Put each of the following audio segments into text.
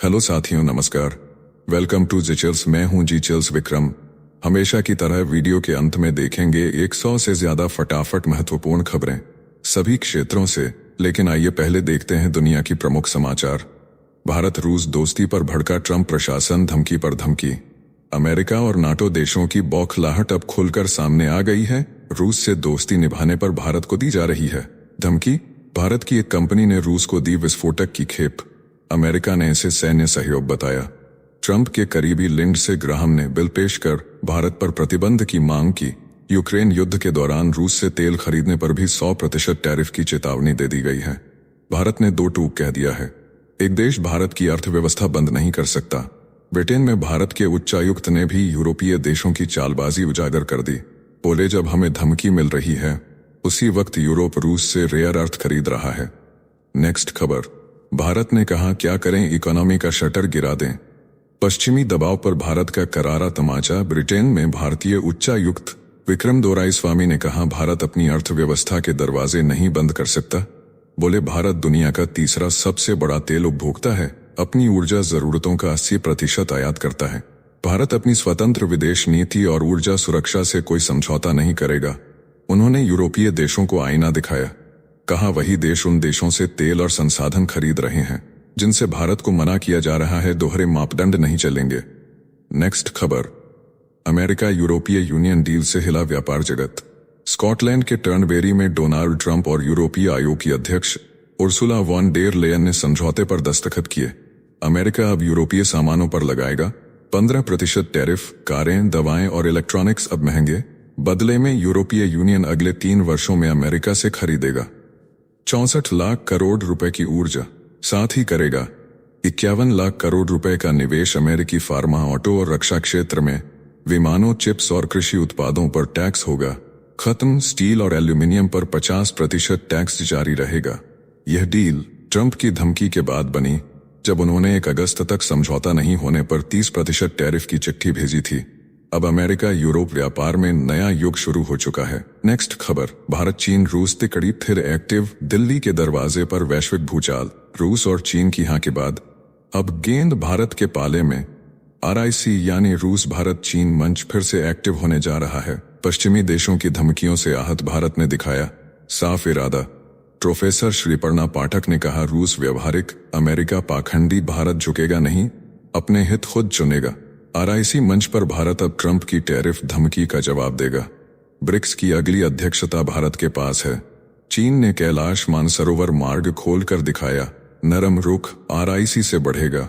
Hello साथियों, नमस्कार। Welcome to जिचल्स। मैं हूं जिचल्स विक्रम। हमेशा की तरह वीडियो के अंत में देखेंगे 100 से ज्यादा फटाफट महत्वपूर्ण खबरें सभी क्षेत्रों से। लेकिन आइए पहले देखते हैं दुनिया की प्रमुख समाचार। भारत रूस दोस्ती पर भड़का ट्रंप प्रशासन, धमकी पर धमकी। अमेरिका और नाटो देशों की बौखलाहट अब खुलकर सामने आ गई है। रूस से दोस्ती निभाने पर भारत को दी जा रही है धमकी। भारत की एक कंपनी ने रूस को दी विस्फोटक की खेप। अमेरिका ने इसे सैन्य सहयोग बताया। ट्रंप के करीबी लिंडसे ग्राहम ने बिल पेश कर भारत पर प्रतिबंध की मांग की। यूक्रेन युद्ध के दौरान रूस से तेल खरीदने पर भी 100% टैरिफ की चेतावनी दे दी गई है। भारत ने दो टूक कह दिया है। एक देश भारत की अर्थव्यवस्था बंद नहीं कर सकता। ब्रिटेन में भारत के उच्चायुक्त ने भी यूरोपीय देशों की चालबाजी उजागर कर दी। बोले, जब हमें धमकी मिल रही है उसी वक्त यूरोप रूस से रेयर अर्थ खरीद रहा है। नेक्स्ट खबर। भारत ने कहा, क्या करें, इकोनॉमी का शटर गिरा दें। पश्चिमी दबाव पर भारत का करारा तमाचा। ब्रिटेन में भारतीय उच्चायुक्त विक्रम दोराईस्वामी ने कहा, भारत अपनी अर्थव्यवस्था के दरवाजे नहीं बंद कर सकता। बोले, भारत दुनिया का तीसरा सबसे बड़ा तेल उपभोक्ता है। अपनी ऊर्जा जरूरतों का 80% आयात करता है। भारत अपनी स्वतंत्र विदेश नीति और ऊर्जा सुरक्षा से कोई समझौता नहीं करेगा। उन्होंने यूरोपीय देशों को आईना दिखाया। कहा, वही देश उन देशों से तेल और संसाधन खरीद रहे हैं जिनसे भारत को मना किया जा रहा है। दोहरे मापदंड नहीं चलेंगे। नेक्स्ट खबर। अमेरिका यूरोपीय यूनियन डील से हिला व्यापार जगत। स्कॉटलैंड के टर्नबेरी में डोनाल्ड ट्रंप और यूरोपीय आयोग की अध्यक्ष उर्सुला वॉन डेर लेयन ने समझौते पर दस्तखत किए। अमेरिका अब यूरोपीय सामानों पर लगाएगा 15% टैरिफ। कारें, दवाएं और इलेक्ट्रॉनिक्स अब महंगे। बदले में यूरोपीय यूनियन अगले 3 वर्षों में अमेरिका से खरीदेगा 64 लाख करोड़ रुपए की ऊर्जा। साथ ही करेगा 51 लाख करोड़ रुपए का निवेश अमेरिकी फार्मा, ऑटो और रक्षा क्षेत्र में। विमानों, चिप्स और कृषि उत्पादों पर टैक्स होगा खत्म। स्टील और एल्यूमिनियम पर 50% टैक्स जारी रहेगा। यह डील ट्रंप की धमकी के बाद बनी, जब उन्होंने 1 अगस्त तक समझौता नहीं होने पर 30% टैरिफ की चिट्ठी भेजी थी। अब अमेरिका यूरोप व्यापार में नया युग शुरू हो चुका है। नेक्स्ट खबर। भारत चीन रूस तिकड़ी फिर एक्टिव। दिल्ली के दरवाजे पर वैश्विक भूचाल। रूस और चीन की हां के बाद अब गेंद भारत के पाले में। RIC यानी रूस भारत चीन मंच फिर से एक्टिव होने जा रहा है। पश्चिमी देशों की धमकियों से आहत भारत ने दिखाया साफ इरादा। प्रोफेसर श्रीपर्णा पाठक ने कहा, रूस व्यवहारिक, अमेरिका पाखंडी, भारत झुकेगा नहीं, अपने हित खुद चुनेगा। RIC मंच पर भारत अब ट्रंप की टैरिफ धमकी का जवाब देगा। ब्रिक्स की अगली अध्यक्षता भारत के पास है। चीन ने कैलाश मानसरोवर मार्ग खोलकर दिखाया। नरम रुख RIC से बढ़ेगा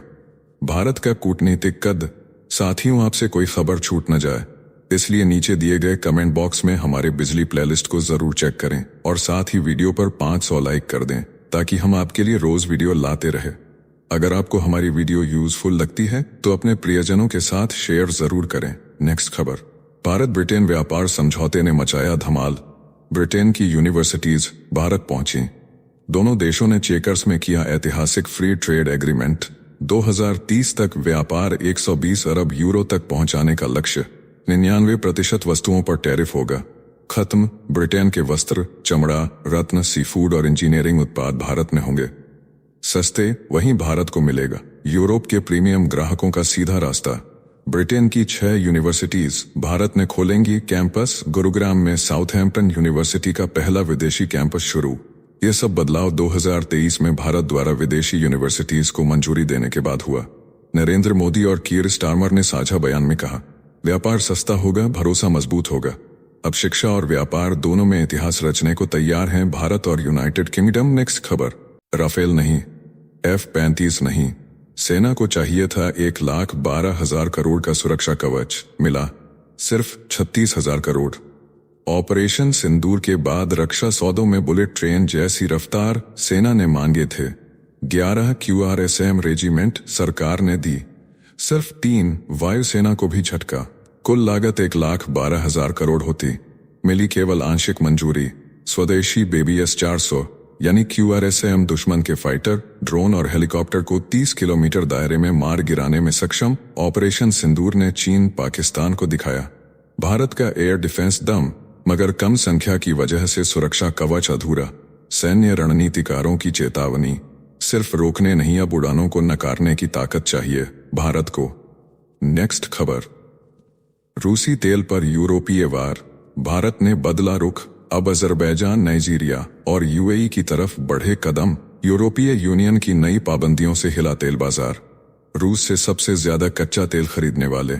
भारत का कूटनीतिक कद। साथियों, आपसे कोई खबर छूट न जाए, इसलिए नीचे दिए गए कमेंट बॉक्स में हमारे बिजली प्लेलिस्ट को जरूर चेक करें और साथ ही वीडियो पर 500 लाइक कर दें ताकि हम आपके लिए रोज वीडियो लाते रहे। अगर आपको हमारी वीडियो यूजफुल लगती है तो अपने प्रियजनों के साथ शेयर जरूर करें। नेक्स्ट खबर। भारत ब्रिटेन व्यापार समझौते ने मचाया धमाल। ब्रिटेन की यूनिवर्सिटीज भारत पहुंची। दोनों देशों ने चेकर्स में किया ऐतिहासिक फ्री ट्रेड एग्रीमेंट। 2030 तक व्यापार 120 अरब यूरो तक पहुंचाने का लक्ष्य। 99% वस्तुओं पर टैरिफ होगा खत्म। ब्रिटेन के वस्त्र, चमड़ा, रत्न, सीफूड और इंजीनियरिंग उत्पाद भारत में होंगे सस्ते। वहीं भारत को मिलेगा यूरोप के प्रीमियम ग्राहकों का सीधा रास्ता। ब्रिटेन की 6 यूनिवर्सिटीज भारत में खोलेंगी कैंपस। गुरुग्राम में साउथहैम्पटन यूनिवर्सिटी का पहला विदेशी कैंपस शुरू। यह सब बदलाव 2023 में भारत द्वारा विदेशी यूनिवर्सिटीज को मंजूरी देने के बाद हुआ। नरेंद्र मोदी और कीर स्टारमर ने साझा बयान में कहा, व्यापार सस्ता होगा, भरोसा मजबूत होगा। अब शिक्षा और व्यापार दोनों में इतिहास रचने को तैयार हैं भारत और यूनाइटेड किंगडम। नेक्स्ट खबर। राफेल नहीं, F-35 नहीं, सेना को चाहिए था 1,12,000 करोड़ का सुरक्षा कवच, मिला सिर्फ 36,000 करोड़। ऑपरेशन सिंदूर के बाद रक्षा सौदों में बुलेट ट्रेन जैसी रफ्तार सेना ने मांगे थे। 11 QRSAM रेजिमेंट सरकार ने दी, सिर्फ 3 वायुसेना को भी झटका। कुल लागत 1,12,000 करोड़ होती, मिली केवल आंशिक मंजूरी। स्वदेशी BBS 400 यानी QRSAM दुश्मन के फाइटर, ड्रोन और हेलीकॉप्टर को 30 किलोमीटर दायरे में मार गिराने में सक्षम। ऑपरेशन सिंदूर ने चीन पाकिस्तान को दिखाया भारत का एयर डिफेंस दम, मगर कम संख्या की वजह से सुरक्षा कवच अधूरा। सैन्य रणनीतिकारों की चेतावनी। सिर्फ रोकने नहीं, अब उड़ानों को नकारने की ताकत चाहिए भारत को। नेक्स्ट खबर, रूसी तेल पर यूरोपीय वार, भारत ने बदला रुख, अब अजरबैजान, नाइजीरिया और यूएई की तरफ बढ़े कदम, यूरोपीय यूनियन की नई पाबंदियों से हिला तेल बाजार। रूस से सबसे ज्यादा कच्चा तेल खरीदने वाले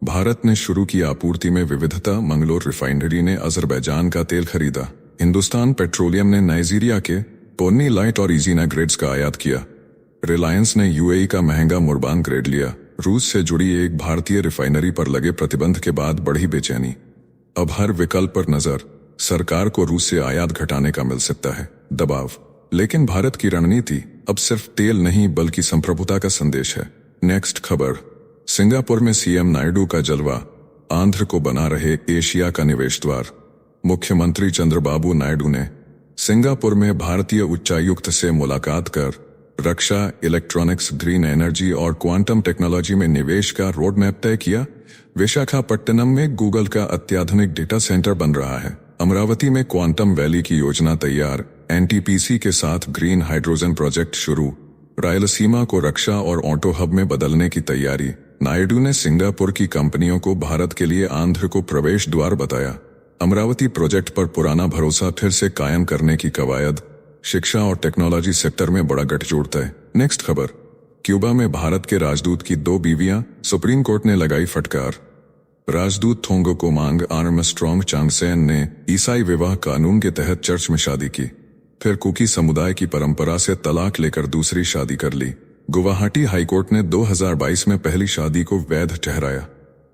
भारत ने शुरू की आपूर्ति में विविधता, मंगलोर रिफाइनरी ने अजरबैजान का तेल खरीदा, हिंदुस्तान पेट्रोलियम ने नाइजीरिया के पोन्नी लाइट और इजीना ग्रेड्स का आयात किया, रिलायंस ने यूएई का महंगा मुर्बान ग्रेड लिया। रूस से जुड़ी एक भारतीय रिफाइनरी पर लगे प्रतिबंध के बाद बढ़ी बेचैनी, अब हर विकल्प पर नजर, सरकार को रूस से आयात घटाने का मिल सकता है दबाव, लेकिन भारत की रणनीति अब सिर्फ तेल नहीं बल्कि संप्रभुता का संदेश है। नेक्स्ट खबर, सिंगापुर में सीएम नायडू का जलवा, आंध्र को बना रहे एशिया का निवेश द्वार। मुख्यमंत्री चंद्रबाबू नायडू ने सिंगापुर में भारतीय उच्चायुक्त से मुलाकात कर रक्षा, इलेक्ट्रॉनिक्स, ग्रीन एनर्जी और क्वांटम टेक्नोलॉजी में निवेश का रोड मैप तय किया। विशाखापट्टनम में गूगल का अत्याधुनिक डेटा सेंटर बन रहा है, अमरावती में क्वांटम वैली की योजना तैयार, एनटीपीसी के साथ ग्रीन हाइड्रोजन प्रोजेक्ट शुरू, रायलसीमा को रक्षा और ऑटो हब में बदलने की तैयारी। नायडू ने सिंगापुर की कंपनियों को भारत के लिए आंध्र को प्रवेश द्वार बताया। अमरावती प्रोजेक्ट पर पुराना भरोसा फिर से कायम करने की कवायद, शिक्षा और टेक्नोलॉजी सेक्टर में बड़ा गठजोड़ तय। नेक्स्ट खबर, क्यूबा में भारत के राजदूत की 2 बीवियां, सुप्रीम कोर्ट ने लगाई फटकार। राजदूत थोंगो को मांग आर्मस्ट्रॉन्ग चांगसेन ने ईसाई विवाह कानून के तहत चर्च में शादी की, फिर कुकी समुदाय की परंपरा से तलाक लेकर दूसरी शादी कर ली। गुवाहाटी हाईकोर्ट ने 2022 में पहली शादी को वैध ठहराया।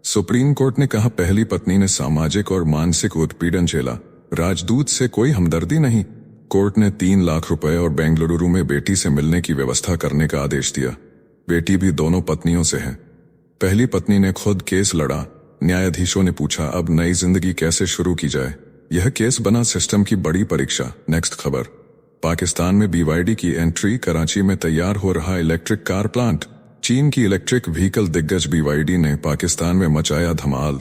सुप्रीम कोर्ट ने कहा पहली पत्नी ने सामाजिक और मानसिक उत्पीड़न झेला, राजदूत से कोई हमदर्दी नहीं। कोर्ट ने 3 लाख रुपए और बेंगलुरु में बेटी से मिलने की व्यवस्था करने का आदेश दिया। बेटी भी दोनों पत्नियों से है। पहली पत्नी ने खुद केस लड़ा, न्यायाधीशों ने पूछा अब नई जिंदगी कैसे शुरू की जाए। यह केस बना सिस्टम की बड़ी परीक्षा। नेक्स्ट खबर, पाकिस्तान में बीवाईडी की एंट्री, कराची में तैयार हो रहा इलेक्ट्रिक कार प्लांट। चीन की इलेक्ट्रिक व्हीकल दिग्गज बीवाईडी ने पाकिस्तान में मचाया धमाल,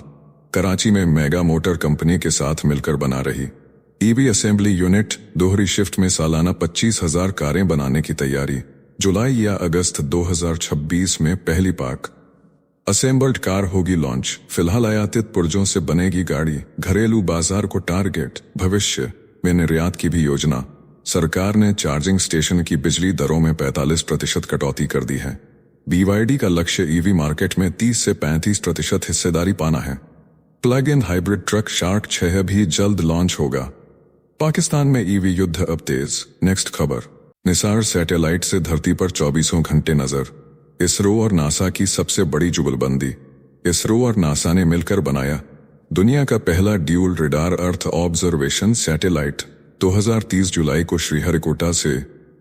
कराची में मेगा मोटर कंपनी के साथ मिलकर बना रही ईवी असेंबली यूनिट, दोहरी शिफ्ट में सालाना 25,000 कारें बनाने की तैयारी। जुलाई या अगस्त 2026 में पहली पाक असेंबल्ड कार होगी लॉन्च। फिलहाल आयातित पुर्जों से बनेगी गाड़ी, घरेलू बाजार को टारगेट, भविष्य में निर्यात की भी योजना। सरकार ने चार्जिंग स्टेशन की बिजली दरों में 45% कटौती कर दी है। बीवाईडी का लक्ष्य ईवी मार्केट में 30 से 35% हिस्सेदारी पाना है। Plug in hybrid truck shark 6 भी जल्द लॉन्च होगा। पाकिस्तान में ईवी युद्ध अब तेज। नेक्स्ट खबर, निसार सैटेलाइट से धरती पर 24 घंटे नजर, इसरो और नासा की सबसे बड़ी जुगलबंदी। इसरो और नासा ने मिलकर बनाया दुनिया का पहला dual radar earth observation satellite. 2030 जुलाई को श्रीहरिकोटा से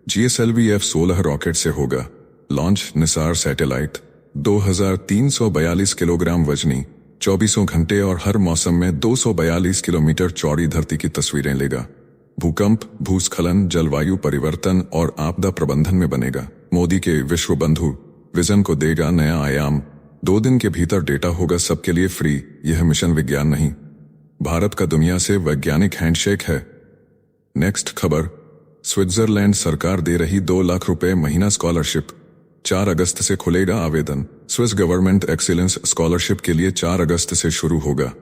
GSLV F-16 रॉकेट से होगा लॉन्च। निसार सैटेलाइट 2342 किलोग्राम वजनी, 24 घंटे और हर मौसम में 242 किलोमीटर चौड़ी धरती की तस्वीरें लेगा। भूकंप, भूस्खलन, जलवायु परिवर्तन और आपदा प्रबंधन में बनेगा। मोदी के विश्व बंधु विजन को देगा नया आयाम। 2 दिन के भीतर डेटा होगा सबके लिए फ्री। यह मिशन विज्ञान नहीं, भारत का दुनिया से वैज्ञानिक हैंडशेक है। नेक्स्ट खबर, स्विट्जरलैंड सरकार दे रही 2 लाख रुपए महीना स्कॉलरशिप। 4 अगस्त से खुलेगा आवेदन। स्विस गवर्नमेंट एक्सीलेंस स्कॉलरशिप के लिए 4 अगस्त से शुरू होगा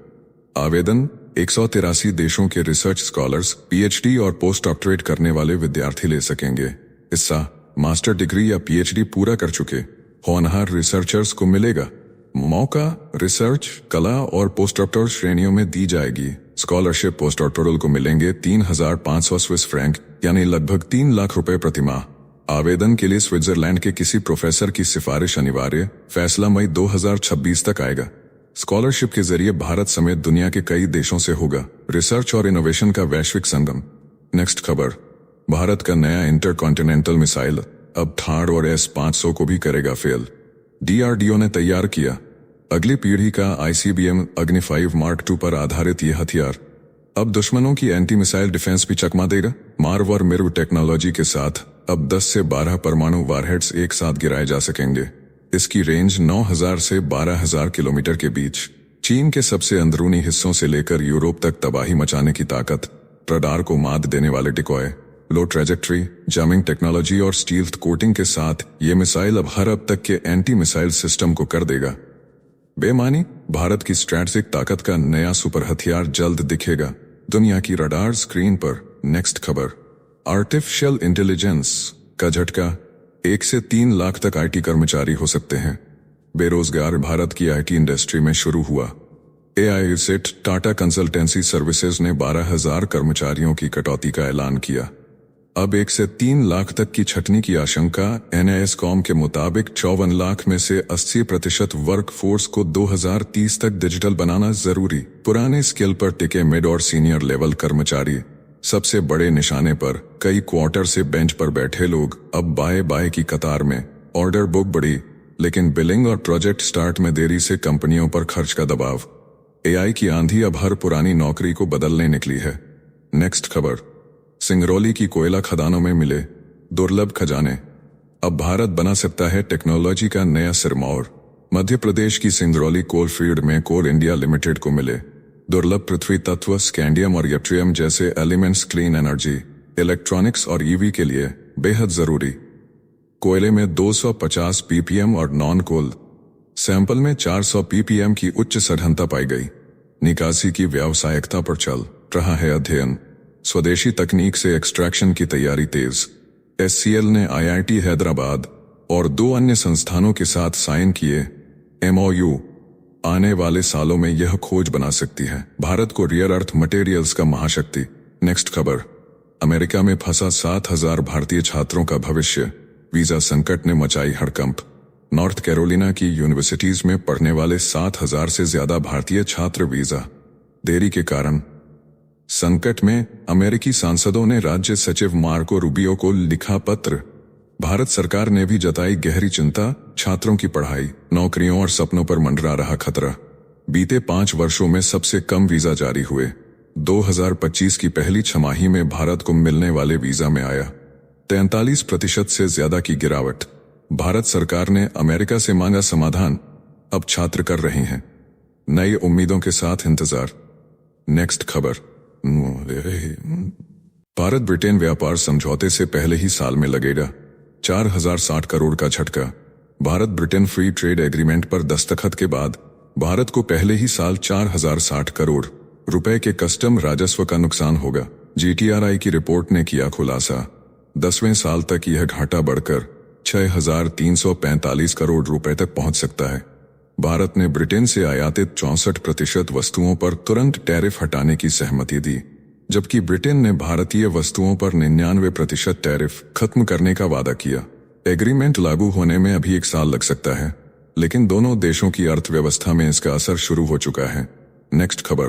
आवेदन। 183 देशों के रिसर्च स्कॉलर्स, PhD और पोस्ट डॉक्टरेट करने वाले विद्यार्थी ले सकेंगे हिस्सा। मास्टर डिग्री या PhD पूरा कर चुके होनहार रिसर्चर्स को मिलेगा मौका। रिसर्च, कला और पोस्ट डॉक्टोरल श्रेणियों में दी जाएगी स्कॉलरशिप। पोस्ट डॉक्टोरल को मिलेंगे 3,500 स्विस फ्रैंक यानी लगभग 3 लाख रुपए प्रति माह। आवेदन के लिए स्विट्जरलैंड के किसी प्रोफेसर की सिफारिश अनिवार्य। फैसला मई 2026 तक आएगा। स्कॉलरशिप के जरिए भारत समेत दुनिया के कई देशों से होगा रिसर्च और इनोवेशन का वैश्विक संगम। नेक्स्ट खबर, भारत का नया इंटरकॉन्टिनेंटल मिसाइल अब ठाड़ और S-500 को भी करेगा फेल। DRDO ने तैयार किया अगली पीढ़ी का ICBM अग्नि 5 Mark II पर आधारित यह हथियार अब दुश्मनों की एंटी मिसाइल डिफेंस भी चकमा देगा। मार्व और मिर्व टेक्नोलॉजी के साथ अब 10 से 12 परमाणु वारहेड्स एक साथ गिराए जा सकेंगे। इसकी रेंज 9,000 से 12,000 किलोमीटर के बीच। चीन के सबसे अंदरूनी हिस्सों से लेकर यूरोप तक तबाही मचाने की ताकत। रडार को मात देने वाले डिकॉय। लो ट्रेजेक्ट्री, जामिंग टेक्नोलॉजी और स्टील्थ कोटिंग के साथ ये मिसाइल अब हर अब तक के एंटी मिसाइल सिस्टम को कर देगा बेमानी। भारत की स्ट्रैटेजिक ताकत का नया सुपर हथियार जल्द दिखेगा दुनिया की रडार स्क्रीन पर। नेक्स्ट खबर, आर्टिफिशियल इंटेलिजेंस का झटका, 1 से 3 लाख तक आईटी कर्मचारी हो सकते हैं बेरोजगार। भारत की आईटी इंडस्ट्री में शुरू हुआ AI set Tata consultancy services ने 12,000 कर्मचारियों की कटौती का ऐलान किया। अब 1 से 3 लाख तक की छटनी की आशंका। NISCOM के मुताबिक 54 लाख में से 80% वर्क फोर्स को 2030 तक डिजिटल बनाना जरूरी। पुराने स्किल पर टिके मिड और सीनियर लेवल कर्मचारी सबसे बड़े निशाने पर। कई क्वार्टर से बेंच पर बैठे लोग अब बाय बाय की कतार में। ऑर्डर बुक बढ़ी, लेकिन बिलिंग और प्रोजेक्ट स्टार्ट में देरी से कंपनियों पर खर्च का दबाव। एआई की आंधी अब हर पुरानी नौकरी को बदलने निकली है। नेक्स्ट खबर, सिंगरौली की कोयला खदानों में मिले दुर्लभ खजाने। अब भारत बना सकता है टेक्नोलॉजी का नया सिरमौर। मध्य प्रदेश की सिंगरौली कोल फील्ड में कोल इंडिया लिमिटेड को मिले दुर्लभ पृथ्वी तत्व स्कैंडियम और यट्रियम जैसे एलिमेंट्स क्लीन एनर्जी, इलेक्ट्रॉनिक्स और ईवी के लिए बेहद जरूरी। कोयले में 250 ppm और नॉन कोल सैंपल में 400 ppm की उच्च सघनता पाई गई। निकासी की व्यावसायिकता पर चल रहा है अध्ययन। स्वदेशी तकनीक से एक्सट्रैक्शन की तैयारी तेज। SCL ने IIT हैदराबाद और 2 अन्य संस्थानों के साथ साइन किए MOU। आने वाले सालों में यह खोज बना सकती है भारत को रियर अर्थ मटेरियल्स का महाशक्ति। नेक्स्ट खबर, अमेरिका में फंसा 7,000 भारतीय छात्रों का भविष्य। वीजा संकट ने मचाई हड़कंप। नॉर्थ कैरोलिना की यूनिवर्सिटीज में पढ़ने वाले 7,000 से ज्यादा भारतीय छात्र वीजा देरी के कारण संकट में। अमेरिकी सांसदों ने राज्य सचिव मार्को रूबियो को लिखा पत्र। भारत सरकार ने भी जताई गहरी चिंता। छात्रों की पढ़ाई, नौकरियों और सपनों पर मंडरा रहा खतरा। बीते 5 वर्षों में सबसे कम वीजा जारी हुए। 2025 की पहली छमाही में भारत को मिलने वाले वीजा में आया 43% से ज्यादा की गिरावट। भारत सरकार ने अमेरिका से मांगा समाधान, अब छात्र कर रहे हैं नई उम्मीदों के साथ इंतजार। नेक्स्ट खबर, भारत ब्रिटेन व्यापार समझौते से पहले ही साल में लगेगा 4,060 करोड़ का झटका। Bharat Britain free trade agreement पर दस्तखत के बाद भारत को पहले ही साल 4,060 करोड़ रुपए के कस्टम राजस्व का नुकसान होगा। GTRI की रिपोर्ट ने किया खुलासा। 10वें साल तक यह घाटा बढ़कर 6,345 करोड़ रुपए तक पहुंच सकता है। भारत ने ब्रिटेन से आयातित 64% वस्तुओं पर तुरंत टैरिफ हटाने की सहमति दी, जबकि ब्रिटेन ने भारतीय वस्तुओं पर 99% टैरिफ खत्म करने का वादा किया। एग्रीमेंट लागू होने में अभी 1 साल लग सकता है, लेकिन दोनों देशों की अर्थव्यवस्था में इसका असर शुरू हो चुका है। नेक्स्ट खबर,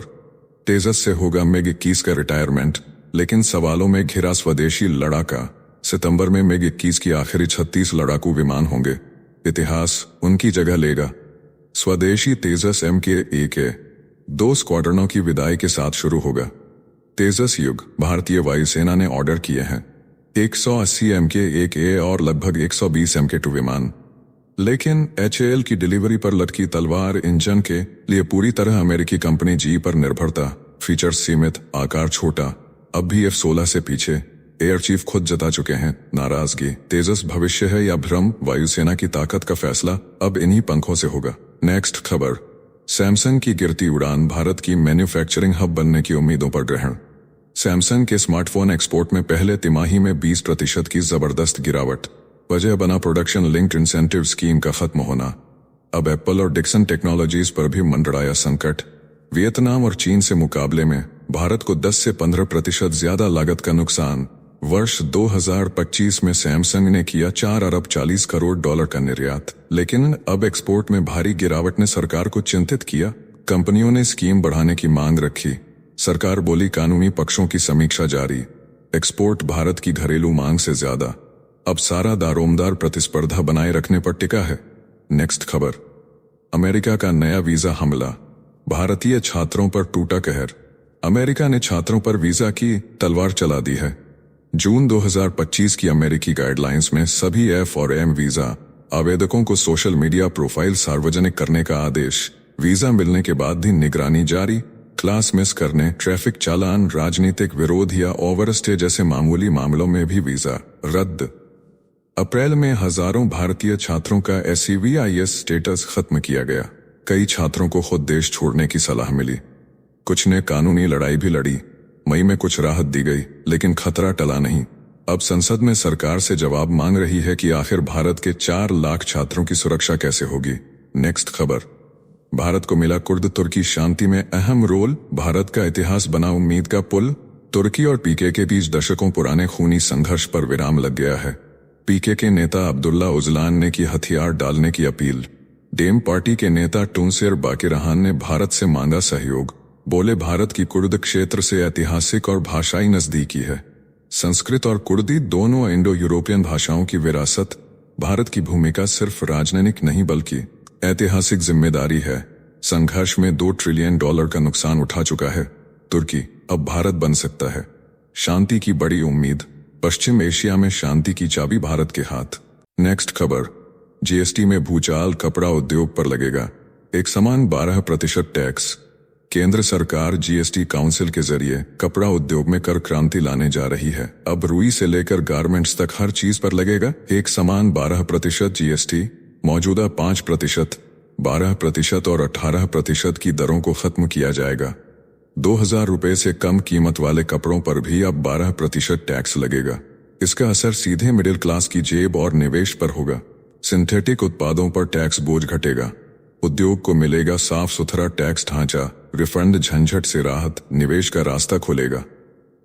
तेजस से होगा MiG-21 का रिटायरमेंट, लेकिन सवालों में घिरा स्वदेशी लड़ाका। सितंबर में MiG-21 की आखिरी 36 लड़ाकू विमान होंगे। इतिहास उनकी जगह लेगा। स्वदेशी तेजस MK-1 2 स्क्वाड्रनों की विदाई के साथ शुरू होगा। तेजस युग भारतीय वायुसेना ने ऑर्डर किए हैं 180 MK-1A और लगभग 120 MK-2 विमान, लेकिन HAL की डिलीवरी पर लटकी तलवार। इंजन के लिए पूरी तरह अमेरिकी कंपनी GE पर निर्भरता। फीचर सीमित, आकार छोटा, अब भी F-16 से पीछे। एयर चीफ खुद जता चुके हैं नाराजगी। तेजस भविष्य है या भ्रम, वायुसेना की ताकत का फैसला अब इन्हीं पंखों से होगा। नेक्स्ट खबर, सैमसंग की गिरती उड़ान, भारत की मैन्युफैक्चरिंग हब बनने की उम्मीदों पर ग्रहण। सैमसंग के स्मार्टफोन एक्सपोर्ट में पहले तिमाही में 20% की जबरदस्त गिरावट। वजह बना प्रोडक्शन लिंक्ड इंसेंटिव स्कीम का खत्म होना। अब एप्पल और डिक्सन टेक्नोलॉजीज पर भी मंडराया संकट। वियतनाम और चीन से मुकाबले में भारत को 10 से 15% ज्यादा लागत का नुकसान। वर्ष 2025 में सैमसंग ने किया 4 अरब 40 करोड़ डॉलर का निर्यात, लेकिन अब एक्सपोर्ट में भारी गिरावट ने सरकार को चिंतित किया। कंपनियों ने स्कीम बढ़ाने की मांग रखी। सरकार बोली कानूनी पक्षों की समीक्षा जारी। एक्सपोर्ट भारत की घरेलू मांग से ज्यादा। अब सारा दारोमदार प्रतिस्पर्धा बनाए रखने पर टिका है। नेक्स्ट खबर, अमेरिका का नया वीजा हमला, भारतीय छात्रों पर टूटा कहर। अमेरिका ने छात्रों पर वीजा की तलवार चला दी है। जून 2025 की अमेरिकी गाइडलाइंस में सभी F और M वीजा आवेदकों को सोशल मीडिया प्रोफाइल सार्वजनिक करने का आदेश। वीजा मिलने के बाद भी निगरानी जारी। क्लास मिस करने, ट्रैफिक चालान, राजनीतिक विरोध या ओवरस्टे जैसे मामूली मामलों में भी वीजा रद्द। अप्रैल में हजारों भारतीय छात्रों का SCVIS स्टेटस खत्म किया गया। कई छात्रों को खुद देश छोड़ने की सलाह मिली, कुछ ने कानूनी लड़ाई भी लड़ी। मई में कुछ राहत दी गई, लेकिन खतरा टला नहीं। अब संसद में सरकार से जवाब मांग रही है कि आखिर भारत के 4 लाख छात्रों की सुरक्षा कैसे होगी। नेक्स्ट खबर, भारत को मिला कुर्द तुर्की शांति में अहम रोल, भारत का इतिहास बना उम्मीद का पुल। तुर्की और PKK के बीच दशकों पुराने खूनी संघर्ष पर विराम लग गया है। PKK के नेता अब्दुल्ला उजलान ने की हथियार डालने की अपील। डेम पार्टी के नेता टूंसेर बाकिरहान ने भारत से मांगा सहयोग। बोले भारत की कुर्द क्षेत्र से ऐतिहासिक और भाषाई नजदीकी है। संस्कृत और कुर्दी दोनों इंडो यूरोपियन भाषाओं की विरासत। भारत की भूमिका सिर्फ राजनयिक नहीं बल्कि ऐतिहासिक जिम्मेदारी है। संघर्ष में $2 ट्रिलियन का नुकसान उठा चुका है तुर्की, अब भारत बन सकता है। शांति की बड़ी उम्मीद, पश्चिम एशिया में शांति की चाबी भारत के हाथ। नेक्स्ट खबर, GST में भूचाल, कपड़ा उद्योग पर लगेगा एक समान 12% टैक्स। केंद्र सरकार GST काउंसिल के जरिए कपड़ा उद्योग में कर क्रांति लाने जा रही है। अब रुई से लेकर गारमेंट्स तक हर चीज पर लगेगा एक समान 12% GST। मौजूदा 5%, 12% और 18% की दरों को खत्म किया जाएगा। 2000 रुपए से कम कीमत वाले कपड़ों पर भी अब 12% टैक्स लगेगा। इसका असर सीधे मिडिल क्लास की जेब और निवेश पर होगा। सिंथेटिक उत्पादों पर टैक्स बोझ घटेगा। उद्योग को मिलेगा साफ सुथरा टैक्स ढांचा, रिफंड झंझट से राहत, निवेश का रास्ता खुलेगा।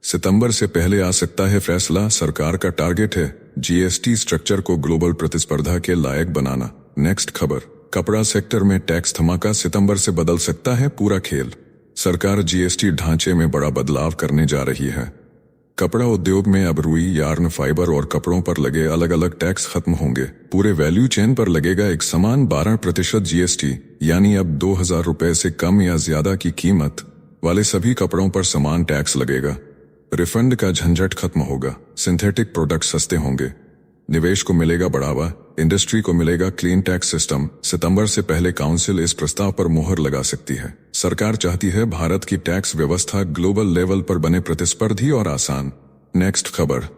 सितंबर से पहले आ सकता है फैसला। सरकार का टारगेट है GST स्ट्रक्चर को ग्लोबल प्रतिस्पर्धा के लायक बनाना। नेक्स्ट खबर, कपड़ा सेक्टर में टैक्स धमाका, सितंबर से बदल सकता है पूरा खेल। सरकार GST ढांचे में बड़ा बदलाव करने जा रही है। कपड़ा उद्योग में अब रुई, यार्न, फाइबर और कपड़ों पर लगे अलग अलग टैक्स खत्म होंगे। पूरे वैल्यू चेन पर लगेगा एक समान 12% GST, यानी अब 2000 रुपए से कम या ज्यादा की कीमत वाले सभी कपड़ों पर समान टैक्स लगेगा। रिफंड का झंझट खत्म होगा, सिंथेटिक प्रोडक्ट सस्ते होंगे, निवेश को मिलेगा बढ़ावा, इंडस्ट्री को मिलेगा क्लीन टैक्स सिस्टम। सितंबर से पहले काउंसिल इस प्रस्ताव पर मोहर लगा सकती है। सरकार चाहती है भारत की टैक्स व्यवस्था ग्लोबल लेवल पर बने प्रतिस्पर्धी और आसान। नेक्स्ट खबर,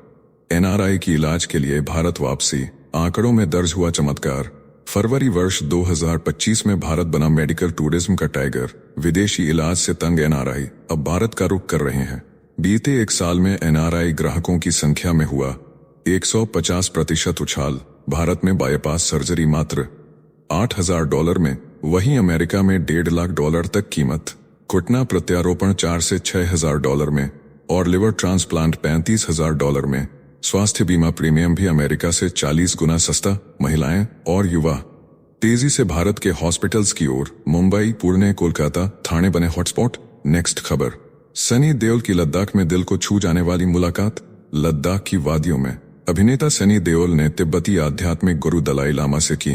NRI की इलाज के लिए भारत वापसी, आंकड़ों में दर्ज हुआ चमत्कार। फरवरी वर्ष 2025 में भारत बना मेडिकल टूरिज्म का टाइगर। विदेशी इलाज से तंग NRI अब भारत का रुख कर रहे हैं। बीते एक साल में NRI ग्राहकों की संख्या में हुआ 150% उछाल। भारत में बाईपास सर्जरी मात्र $8,000 में, वहीं अमेरिका में $1.5 लाख तक कीमत। घुटना प्रत्यारोपण $4,000 से $6,000 में और लिवर ट्रांसप्लांट $35,000 में। स्वास्थ्य बीमा प्रीमियम भी अमेरिका से 40 गुना सस्ता। महिलाएं और युवा तेजी से भारत के हॉस्पिटल्स की ओर। मुंबई, पुणे, कोलकाता, थाने बने हॉटस्पॉट। नेक्स्ट खबर, सनी देओल की लद्दाख में दिल को छू जाने वाली मुलाकात। लद्दाख की वादियों में अभिनेता सनी देओल ने तिब्बती आध्यात्मिक गुरु दलाई लामा से की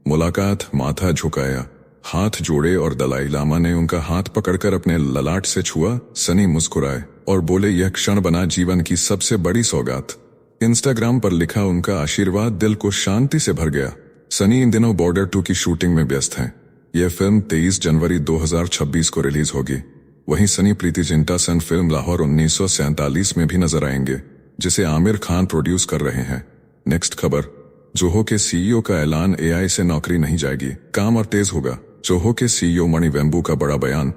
मुलाकात। माथा झुकाया, हाथ जोड़े और दलाई लामा ने उनका हाथ पकड़कर अपने ललाट से छुआ। सनी मुस्कुराए और बोले, यह क्षण बना जीवन की सबसे बड़ी सौगात। इंस्टाग्राम पर लिखा उनका आशीर्वाद दिल को शांति से भर गया। सनी इन दिनों बॉर्डर 2 की शूटिंग में व्यस्त हैं। यह फिल्म 23 जनवरी 2026 को रिलीज होगी। वहीं सनी प्रीति जिंटा सन फिल्म लाहौर 1947 में भी नजर आएंगे, जिसे आमिर खान प्रोड्यूस कर रहे हैं। नेक्स्ट खबर, जोहो के CEO का ऐलान, AI से नौकरी नहीं जाएगी, काम और तेज होगा। जोहो के CEO मणि वेम्बू का बड़ा बयान।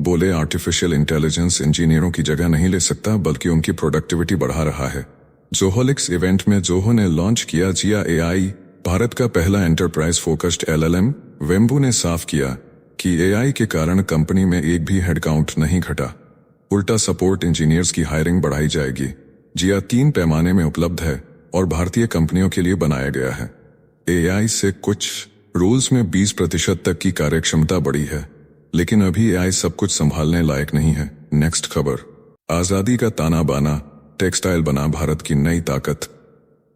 बोले, आर्टिफिशियल इंटेलिजेंस इंजीनियरों की जगह नहीं ले सकता बल्कि उनकी प्रोडक्टिविटी बढ़ा रहा है। जोहोलिक्स इवेंट में जोहो ने लॉन्च किया जिया AI, भारत का पहला एंटरप्राइज फोकस्ड LLM। वेम्बू ने साफ किया कि AI के कारण कंपनी में एक भी हेडकाउंट नहीं घटा, उल्टा सपोर्ट इंजीनियर्स की हायरिंग बढ़ाई जाएगी। जिया 3 पैमाने में उपलब्ध है और भारतीय कंपनियों के लिए बनाया गया है। AI से कुछ रूल्स में 20% तक की कार्यक्षमता बढ़ी है, लेकिन अभी AI सब कुछ संभालने लायक नहीं है। नेक्स्ट खबर, आजादी का ताना बाना, टेक्सटाइल बना भारत की नई ताकत।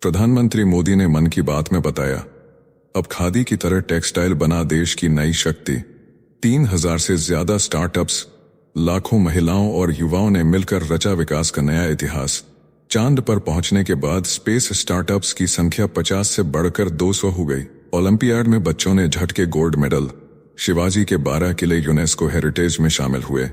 प्रधानमंत्री मोदी ने मन की बात में बताया, अब खादी की तरह टेक्सटाइल बना देश की नई शक्ति। 3000 से ज्यादा स्टार्टअप्स, लाखों महिलाओं और युवाओं ने मिलकर रचा विकास का नया इतिहास। चांद पर पहुंचने के बाद स्पेस स्टार्टअप्स की संख्या 50 से बढ़कर 200 हो गई। ओलंपियाड में बच्चों ने झटके गोल्ड मेडल। शिवाजी के 12 किले यूनेस्को हेरिटेज में शामिल हुए।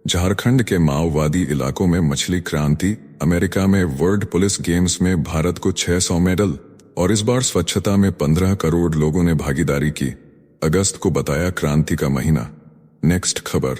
झारखंड के माओवादी इलाकों में मछली क्रांति, अमेरिका में वर्ल्ड पुलिस गेम्स में भारत को 600 मेडल, और इस बार स्वच्छता में 15 करोड़ लोगों ने भागीदारी की। अगस्त को बताया क्रांति का महीना। नेक्स्ट खबर,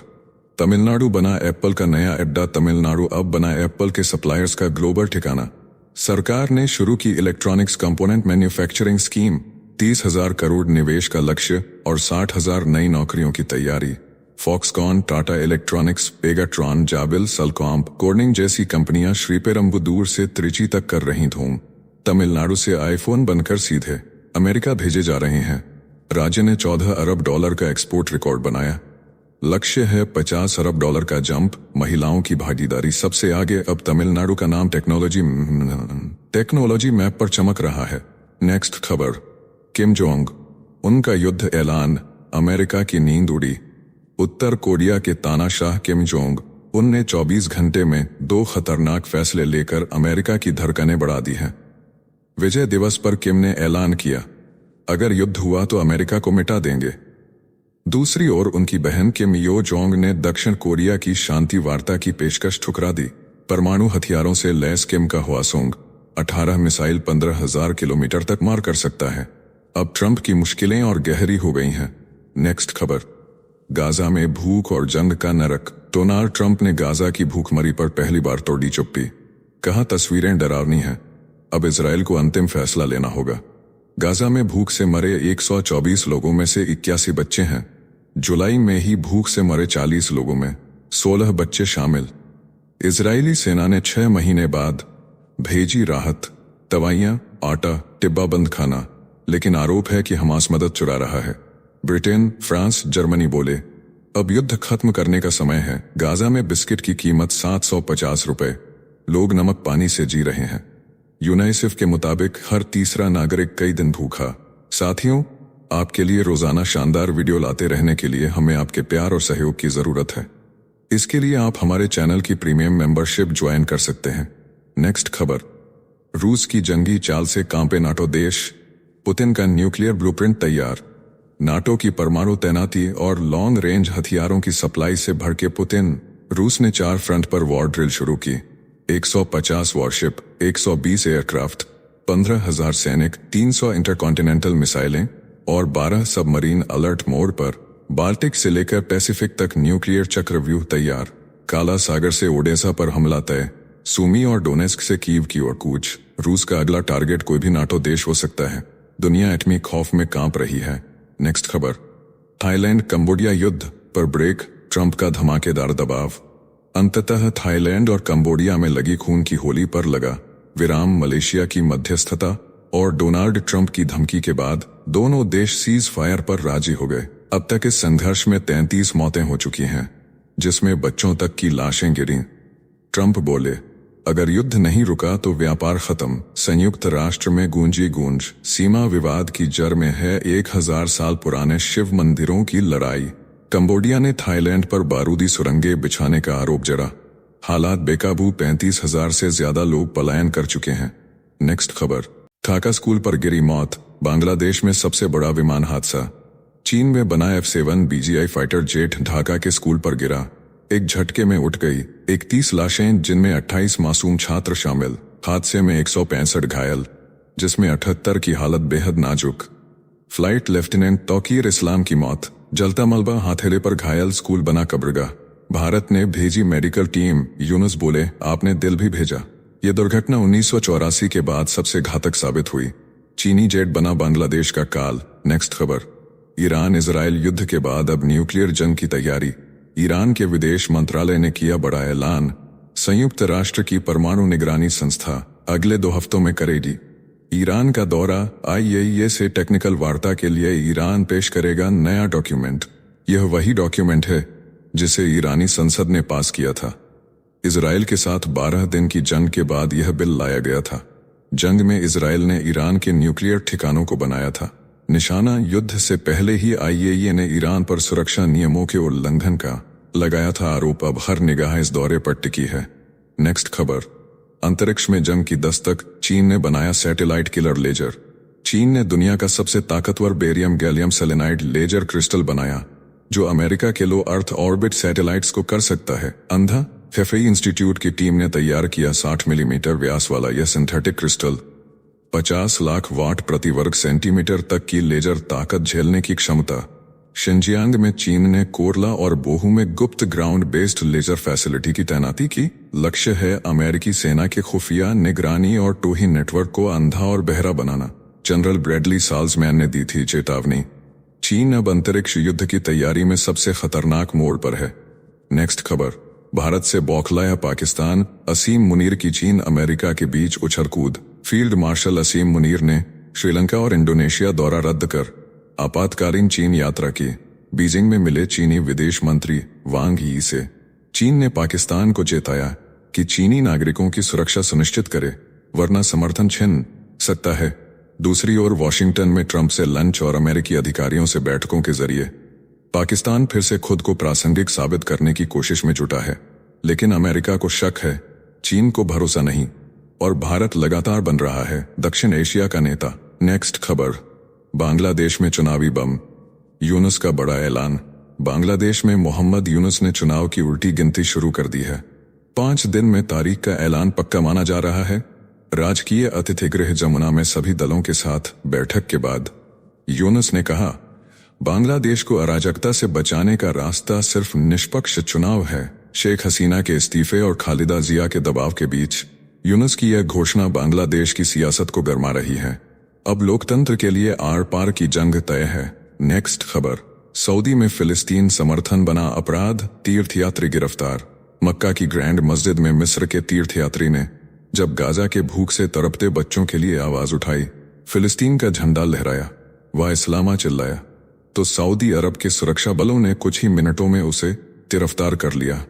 तमिलनाडु बना एप्पल का नया अड्डा। तमिलनाडु अब बना एप्पल के सप्लायर्स का ग्लोबल ठिकाना। सरकार ने शुरू की electronics component manufacturing scheme, 30,000 crore निवेश का लक्ष्य और 60,000 नई नौकरियों की तैयारी। Foxconn, Tata electronics, Pegatron, Jabil, Salcomp, Corning जैसी कंपनियां श्रीपेरुम्बदूर से त्रिची तक कर रही धूम। तमिलनाडु से आईफोन बनकर सीधे अमेरिका भेजे जा रहे हैं। राज्य ने 14 अरब डॉलर का एक्सपोर्ट रिकॉर्ड बनाया। लक्ष्य है 50 अरब डॉलर का जंप। महिलाओं की भागीदारी सबसे आगे। अब तमिलनाडु का नाम टेक्नोलॉजी मैप पर चमक रहा है। नेक्स्ट खबर, किम जोंग उनका युद्ध ऐलान, अमेरिका की नींद उड़ी। उत्तर कोरिया के तानाशाह किम जोंग उनने 24 घंटे में 2 खतरनाक फैसले लेकर अमेरिका की धड़कनें बढ़ा दी हैं। विजय दिवस पर किम ने ऐलान किया, अगर युद्ध हुआ तो अमेरिका को मिटा देंगे। दूसरी ओर उनकी बहन किम यो जोंग ने दक्षिण कोरिया की शांति वार्ता की पेशकश ठुकरा दी। परमाणु हथियारों से लैस किम का ह्वासोंग 18 मिसाइल 15,000 किलोमीटर तक मार कर सकता है। अब ट्रंप की मुश्किलें और गहरी हो गई हैं। नेक्स्ट खबर, गाजा में भूख और जंग का नरक। डोनाल्ड ट्रंप ने गाजा की भूखमरी पर पहली बार तोड़ी चुप्पी। कहा, तस्वीरें डरावनी हैं, अब इजराइल को अंतिम फैसला लेना होगा। गाजा में भूख से मरे 124 लोगों में से 81 बच्चे हैं। जुलाई में ही भूख से मरे 40 लोगों में 16 बच्चे शामिल। इजरायली सेना ने 6 महीने बाद भेजी राहत, दवाइयां, आटा, डिब्बाबंद खाना, लेकिन आरोप है कि हमास मदद चुरा रहा है। ब्रिटेन, फ्रांस, जर्मनी बोले, अब युद्ध खत्म करने का समय है। गाजा में बिस्किट की कीमत 750 रुपए। लोग नमक पानी से जी रहे हैं। यूनिसेफ के मुताबिक हर तीसरा नागरिक कई दिन भूखा। साथियों, आपके लिए रोजाना शानदार वीडियो लाते रहने के लिए हमें आपके प्यार और सहयोग की जरूरत है। इसके लिए आप हमारे चैनल की प्रीमियम मेंबरशिप ज्वाइन कर सकते हैं। नेक्स्ट खबर, रूस की जंगी चाल से कांपे नाटो देश। पुतिन का न्यूक्लियर ब्लूप्रिंट तैयार। नाटो की परमाणु तैनाती और लॉन्ग रेंज हथियारों की सप्लाई से भड़के पुतिन। रूस ने 4 फ्रंट पर वॉर ड्रिल शुरू की। 150 वॉरशिप, 120 एयरक्राफ्ट, 15,000 सैनिक, 300 इंटरकॉन्टिनेंटल मिसाइलें और 12 सबमरीन अलर्ट मोड पर। बाल्टिक से लेकर पैसिफिक तक न्यूक्लियर चक्रव्यूह तैयार। काला सागर से ओडेसा पर हमला तय। सूमी और डोनेस्क से कीव की ओर कूच। रूस का अगला टारगेट कोई भी नाटो देश हो सकता है। दुनिया एटमी खौफ में कांप रही है। नेक्स्ट खबर, थाईलैंड कंबोडिया युद्ध पर ब्रेक, ट्रंप का धमाकेदार दबाव। अंततः थाईलैंड और कंबोडिया में लगी खून की होली पर लगा विराम। मलेशिया की मध्यस्थता और डोनाल्ड ट्रंप की धमकी के बाद दोनों देश सीज फायर पर राजी हो गए। अब तक इस संघर्ष में 33 मौतें हो चुकी हैं, जिसमें बच्चों तक की लाशें गिरी। ट्रंप बोले, अगर युद्ध नहीं रुका तो व्यापार खत्म। संयुक्त राष्ट्र में गूंजी गूंज। सीमा विवाद की जड़ में है 1000 साल पुराने शिव मंदिरों की लड़ाई। कंबोडिया ने थाईलैंड पर बारूदी सुरंगें बिछाने का आरोप जड़ा। हालात बेकाबू, 35,000 से ज्यादा लोग पलायन कर चुके हैं। नेक्स्ट खबर, ढाका स्कूल पर गिरी मौत। बांग्लादेश में सबसे बड़ा विमान हादसा। चीन में बना F-7 BGI fighter jet Dhaka के स्कूल पर गिरा। एक झटके में उठ गई 31 लाशें, जिनमें 28 मासूम छात्र शामिल। हादसे में 165 घायल, जिसमें 78 की हालत बेहद नाजुक। फ्लाइट लेफ्टिनेंट तौकीर इस्लाम की मौत। जलता मलबा हाथेले पर घायल, स्कूल बना कब्रगाह। भारत ने भेजी मेडिकल टीम। यूनुस बोले, आपने दिल भी भेजा। यह दुर्घटना 1984 के बाद सबसे घातक साबित हुई। चीनी जेट बना बांग्लादेश का काल। नेक्स्ट खबर, ईरान इजराइल युद्ध के बाद अब न्यूक्लियर जंग की तैयारी। ईरान के विदेश मंत्रालय ने किया बड़ा ऐलान। संयुक्त राष्ट्र की परमाणु निगरानी संस्था अगले 2 हफ्तों में करेगी ईरान का दौरा। IAEA से टेक्निकल वार्ता के लिए ईरान पेश करेगा नया डॉक्यूमेंट। यह वही डॉक्यूमेंट है जिसे ईरानी संसद ने पास किया था। इजराइल के साथ 12 दिन की जंग के बाद यह बिल लाया गया था। जंग में इजराइल ने ईरान के न्यूक्लियर ठिकानों को बनाया था निशाना। युद्ध से पहले ही IAEA ने ईरान पर सुरक्षा नियमों के उल्लंघन का लगाया था आरोप। अब हर निगाह इस दौरे पर टिकी है। नेक्स्ट खबर, अंतरिक्ष में जंग की दस्तक। चीन ने बनाया सैटेलाइट किलर लेजर। चीन ने दुनिया का सबसे ताकतवर barium gallium selenide laser crystal बनाया। जो अमेरिका के लो अर्थ ऑर्बिट सैटेलाइट्स को कर सकता है। अंधा फेफई इंस्टीट्यूट की टीम ने तैयार किया 60 मिलीमीटर व्यास वाला यह सिंथेटिक क्रिस्टल 50 लाख वाट प्रति वर्ग सेंटीमीटर तक की लेजर ताकत झेलने की क्षमता। शिनजियांग में चीन ने कोरला और बोहू में गुप्त ग्राउंड बेस्ड लेजर फैसिलिटी की तैनाती की। लक्ष्य है अमेरिकी सेना के खुफिया निगरानी और टोही नेटवर्क को अंधा और बहरा बनाना। जनरल ब्रैडली साल्जमैन ने दी थी चेतावनी। चीन अब अंतरिक्ष युद्ध की तैयारी में सबसे खतरनाक मोड़ पर है। नेक्स्ट खबर, भारत से बौखलाया पाकिस्तान, असीम मुनीर की चीन अमेरिका के बीच उछल कूद। फील्ड मार्शल असीम मुनीर ने श्रीलंका और इंडोनेशिया दौरा रद्द कर आपातकालीन चीन यात्रा की। बीजिंग में मिले चीनी विदेश मंत्री वांग यी से चीन ने पाकिस्तान को चेताया कि चीनी नागरिकों की सुरक्षा सुनिश्चित करे, वरना समर्थन छिन सकता है। दूसरी ओर वॉशिंगटन में ट्रंप से लंच और अमेरिकी अधिकारियों से बैठकों के जरिए पाकिस्तान फिर से खुद को प्रासंगिक साबित करने की कोशिश में जुटा है। लेकिन अमेरिका को शक है, चीन को भरोसा नहीं, और भारत लगातार बन रहा है दक्षिण एशिया का नेता। नेक्स्ट खबर, बांग्लादेश में चुनावी बम, यूनुस का बड़ा ऐलान। बांग्लादेश में मोहम्मद यूनुस ने चुनाव की उल्टी गिनती शुरू कर दी है। 5 दिन में तारीख का ऐलान पक्का माना जा रहा है। राजकीय अतिथि गृह जमुना में सभी दलों के साथ बैठक के बाद यूनुस ने कहा, बांग्लादेश को अराजकता से बचाने का रास्ता सिर्फ निष्पक्ष चुनाव है। शेख हसीना के इस्तीफे और खालिदा जिया के दबाव के बीच यूनुस की यह घोषणा बांग्लादेश की सियासत को गरमा रही है। अब लोकतंत्र के लिए आर पार की जंग तय है। नेक्स्ट खबर, सऊदी में फिलिस्तीन समर्थन बना अपराध, तीर्थयात्री गिरफ्तार। मक्का की ग्रैंड मस्जिद में मिस्र के तीर्थयात्री ने जब गाजा के भूख से तड़पते बच्चों के लिए आवाज उठाई, फिलिस्तीन का झंडा लहराया, वह इस्लामा चिल्लाया, तो सऊदी अरब के सुरक्षा बलों ने कुछ ही मिनटों में उसे गिरफ्तार कर लिया।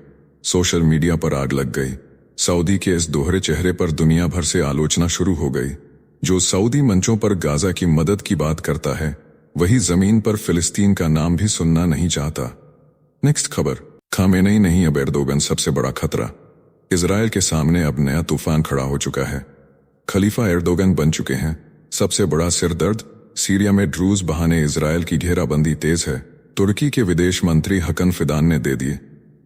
सोशल मीडिया पर आग लग गई। सऊदी के इस दोहरे चेहरे पर दुनिया भर से आलोचना शुरू हो गई। जो सऊदी मंचों पर गाजा की मदद की बात करता है, वही जमीन पर फिलिस्तीन का नाम भी सुनना नहीं चाहता। नेक्स्ट खबर, खामेनेई नहीं अब एर्दोगन सबसे बड़ा खतरा। इजरायल के सामने अब नया तूफान खड़ा हो चुका है। खलीफा एर्दोगन बन चुके हैं सबसे बड़ा सिरदर्द। सीरिया में ड्रूज बहाने इजरायल की घेराबंदी तेज है। तुर्की के विदेश मंत्री हकन फिदान ने दे दी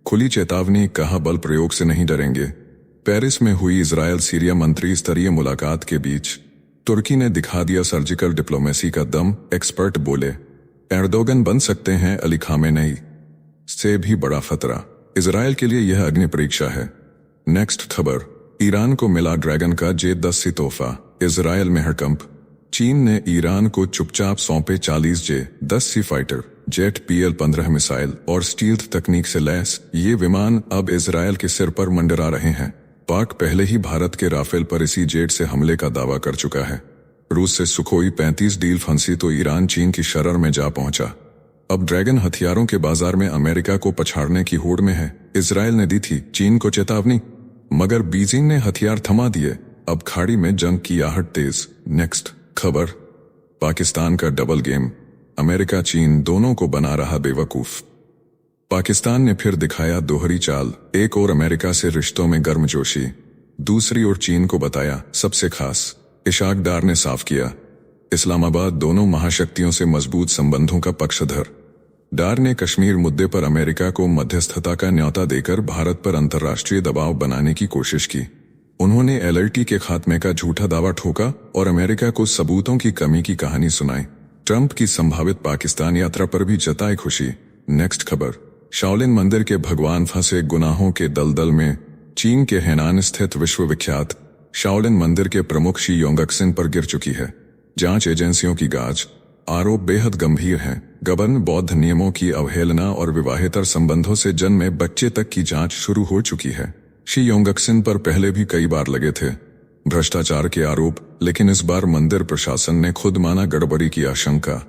खुली चेतावनी, कहा बल प्रयोग से नहीं डरेंगे। पेरिस में हुई इजरायल सीरिया मंत्री स्तरीय मुलाकात के बीच तुर्की ने दिखा दिया सर्जिकल डिप्लोमेसी का दम। एक्सपर्ट बोले, एर्दोगन बन सकते हैं अली खामेनेई से भी बड़ा खतरा। इजरायल के लिए यह अग्नि परीक्षा है। नेक्स्ट खबर, ईरान को मिला ड्रैगन का J-10 तोहफा, इजरायल में हड़कंप। चीन ने ईरान को चुपचाप सौंपे 40 J-10 fighter jet PL-15 missile और स्टील्थ तकनीक से लैस ये विमान अब इजरायल के सिर पर मंडरा रहे हैं। पाक पहले ही भारत के राफेल पर इसी जेट से हमले का दावा कर चुका है। रूस से सुखोई 35 डील फंसी तो ईरान चीन की शरर में जा पहुंचा। अब ड्रैगन हथियारों के बाजार में अमेरिका को पछाड़ने की होड़ में है। इजरायल ने दी थी चीन को चेतावनी, मगर बीजिंग ने हथियार थमा दिए। अब खाड़ी में जंग की आहट तेज। नेक्स्ट खबर, पाकिस्तान का डबल गेम, अमेरिका चीन दोनों को बना रहा बेवकूफ। पाकिस्तान ने फिर दिखाया दोहरी चाल। एक और अमेरिका से रिश्तों में गर्मजोशी, दूसरी ओर चीन को बताया सबसे खास। इशाक डार ने साफ किया, इस्लामाबाद दोनों महाशक्तियों से मजबूत संबंधों का पक्षधर। डार ने कश्मीर मुद्दे पर अमेरिका को मध्यस्थता का न्योता देकर भारत पर अंतर्राष्ट्रीय दबाव बनाने की कोशिश की। उन्होंने LLT के खात्मे का झूठा दावा ठोका और अमेरिका को सबूतों की कमी की कहानी सुनाई। ट्रंप की संभावित पाकिस्तान यात्रा पर भी जताई खुशी। नेक्स्ट खबर, शाओलिन मंदिर के भगवान फंसे गुनाहों के दलदल में। चीन के हेनान स्थित विश्वविख्यात शाओलिन मंदिर के प्रमुख शी योंगक्सिन पर गिर चुकी है। जांच एजेंसियों की गाज, आरोप बेहद गंभीर हैं। गबन बौद्ध नियमों की अवहेलना और विवाहेतर संबंधों से जन्मे बच्चे तक की जांच शुरू हो चुकी है। शी योंगक्सिन पर पहले भी कई बार लगे थे भ्रष्टाचार के आरोप, लेकिन इस बार मंदिर प्रशासन ने खुद माना गड़बड़ी की आशंका।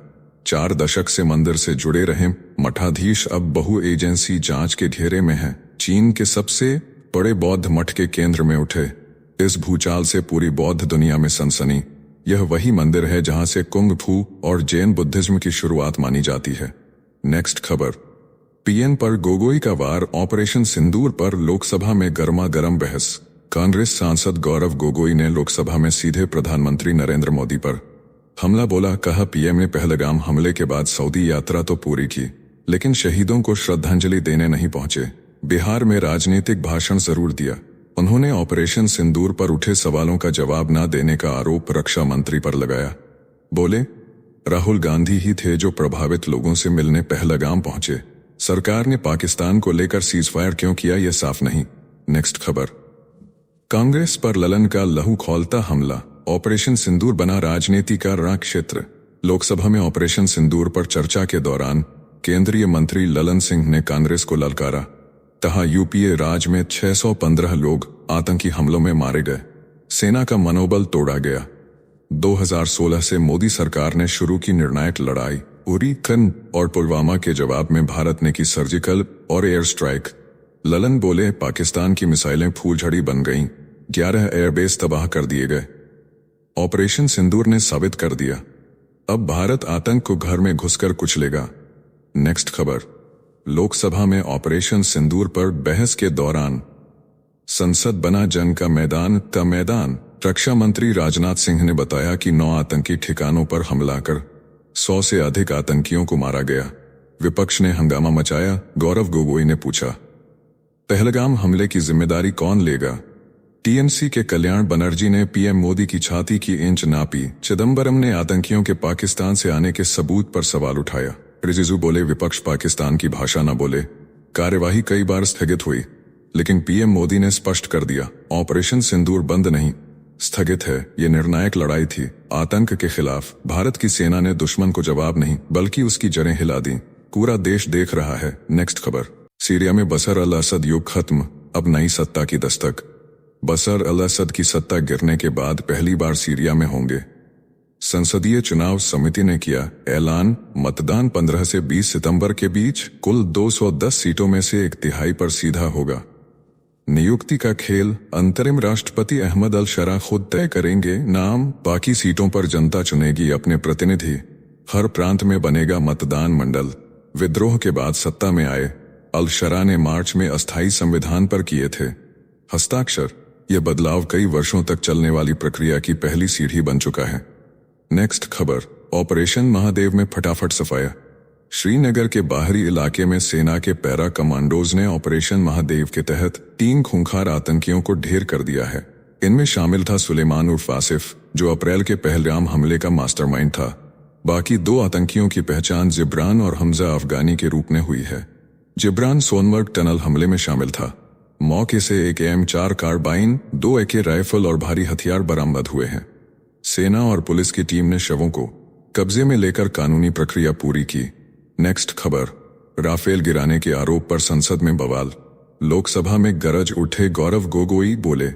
4 दशक से मंदिर से जुड़े रहे मठाधीश अब बहु एजेंसी जांच के घेरे में हैं। चीन के सबसे बड़े बौद्ध मठ के केंद्र में उठे इस भूचाल से पूरी बौद्ध दुनिया में सनसनी। यह वही मंदिर है जहां से कुंग फू और जैन बुद्धिज्म की शुरुआत मानी जाती है। नेक्स्ट खबर, पीएन पर गोगोई का वार। ऑपरेशन सिंदूर पर लोकसभा में गर्मा गर्म बहस। कांग्रेस सांसद गौरव गोगोई ने लोकसभा में सीधे प्रधानमंत्री नरेंद्र मोदी पर हमला बोला। कहा, पीएम ने पहलगाम हमले के बाद सऊदी यात्रा तो पूरी की, लेकिन शहीदों को श्रद्धांजलि देने नहीं पहुंचे। बिहार में राजनीतिक भाषण जरूर दिया। उन्होंने ऑपरेशन सिंदूर पर उठे सवालों का जवाब न देने का आरोप रक्षा मंत्री पर लगाया। बोले, राहुल गांधी ही थे जो प्रभावित लोगों से मिलने पहलगाम पहुंचे। सरकार ने पाकिस्तान को लेकर सीजफायर क्यों किया, यह साफ नहीं। नेक्स्ट खबर। कांग्रेस पर ललन का लहू खौलता हमला। ऑपरेशन सिंदूर बना राजनीति का रण क्षेत्र। लोकसभा में ऑपरेशन सिंदूर पर चर्चा के दौरान केंद्रीय मंत्री ललन सिंह ने कांग्रेस को ललकारा। कहा, यूपीए राज में 615 लोग आतंकी हमलों में मारे गए, सेना का मनोबल तोड़ा गया। 2016 से मोदी सरकार ने शुरू की निर्णायक लड़ाई। उरी, खन और पुलवामा के जवाब में भारत ने की सर्जिकल और एयर स्ट्राइक। ललन बोले, पाकिस्तान की मिसाइलें फूलझड़ी बन गईं, 11 एयरबेस तबाह कर दिए गए। ऑपरेशन सिंदूर ने साबित कर दिया, अब भारत आतंक को घर में घुसकर कुचलेगा। नेक्स्ट खबर। लोकसभा में ऑपरेशन सिंदूर पर बहस के दौरान संसद बना जंग का मैदान। रक्षा मंत्री राजनाथ सिंह ने बताया कि 9 आतंकी ठिकानों पर हमला कर 100 से अधिक आतंकियों को मारा गया। विपक्ष ने हंगामा मचाया। गौरव गोगोई ने पूछा, पहलगाम हमले की जिम्मेदारी कौन लेगा? टीएमसी के कल्याण बनर्जी ने पीएम मोदी की छाती की इंच नापी। चिदंबरम ने आतंकियों के पाकिस्तान से आने के सबूत पर सवाल उठाया। रिजिजू बोले, विपक्ष पाकिस्तान की भाषा न बोले। कार्यवाही कई बार स्थगित हुई, लेकिन पीएम मोदी ने स्पष्ट कर दिया, ऑपरेशन सिंदूर बंद नहीं, स्थगित है। ये निर्णायक लड़ाई थी आतंक के खिलाफ। भारत की सेना ने दुश्मन को जवाब नहीं बल्कि उसकी जड़ें हिला दी। पूरा देश देख रहा है। नेक्स्ट खबर। सीरिया में बशर अल असद युग खत्म, अब नई सत्ता की दस्तक। बशर अल असद की सत्ता गिरने के बाद पहली बार सीरिया में होंगे। संसदीय चुनाव समिति ने किया ऐलान, मतदान 15 से 20 सितंबर के बीच। कुल 210 सीटों में से 1/3 पर सीधा होगा। नियुक्ति का खेल, अंतरिम राष्ट्रपति अहमद अल शरा खुद तय करेंगे नाम, बाकी सीटों पर जनता चुनेगी अपने प्रतिनिधि। हर प्रांत में बनेगा मतदान मंडल। विद्रोह के बाद सत्ता में आए अल शरा ने मार्च में अस्थायी संविधान पर किए थे हस्ताक्षर। यह बदलाव कई वर्षों तक चलने वाली प्रक्रिया की पहली सीढ़ी बन चुका है। नेक्स्ट खबर। ऑपरेशन महादेव में फटाफट सफाया। श्रीनगर के बाहरी इलाके में सेना के पैरा कमांडोज ने ऑपरेशन महादेव के तहत 3 खूंखार आतंकियों को ढेर कर दिया है। इनमें शामिल था सुलेमान उर्फ आसिफ, जो अप्रैल के पहलगाम हमले का मास्टरमाइंड था। बाकी 2 आतंकियों की पहचान जिब्रान और हमजा अफगानी के रूप में हुई है। जिब्रान सोनमर्ग टनल हमले में शामिल था। मौके से एक M4 कार्बाइन, 2 AK राइफल और भारी हथियार बरामद हुए हैं। सेना और पुलिस की टीम ने शवों को कब्जे में लेकर कानूनी प्रक्रिया पूरी की। नेक्स्ट खबर। राफेल गिराने के आरोप पर संसद में बवाल। लोकसभा में गरज उठे गौरव गोगोई बोले,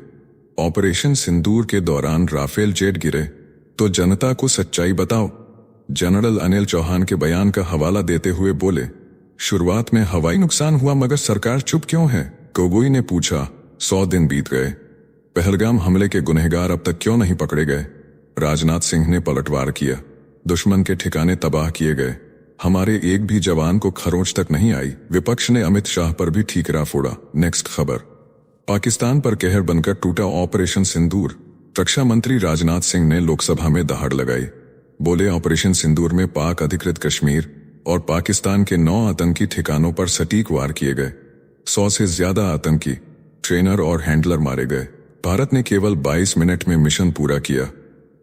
ऑपरेशन सिंदूर के दौरान राफेल जेट गिरे तो जनता को सच्चाई बताओ। जनरल अनिल चौहान के बयान का हवाला देते हुए बोले, शुरुआत में हवाई नुकसान हुआ मगर सरकार चुप क्यों है? गोगोई ने पूछा, 100 दिन बीत गए, पहलगाम हमले के गुनहगार अब तक क्यों नहीं पकड़े गए? राजनाथ सिंह ने पलटवार किया, दुश्मन के ठिकाने तबाह किए गए, हमारे एक भी जवान को खरोंच तक नहीं आई। विपक्ष ने अमित शाह पर भी ठीकरा फोड़ा। नेक्स्ट खबर। पाकिस्तान पर कहर बनकर टूटा ऑपरेशन सिंदूर। रक्षा मंत्री राजनाथ सिंह ने लोकसभा में दहाड़ लगाई। बोले, ऑपरेशन सिंदूर में पाक अधिकृत कश्मीर और पाकिस्तान के 9 आतंकी ठिकानों पर सटीक वार किए गए। 100 से ज्यादा आतंकी ट्रेनर और हैंडलर मारे गए। भारत ने केवल 22 मिनट में मिशन पूरा किया।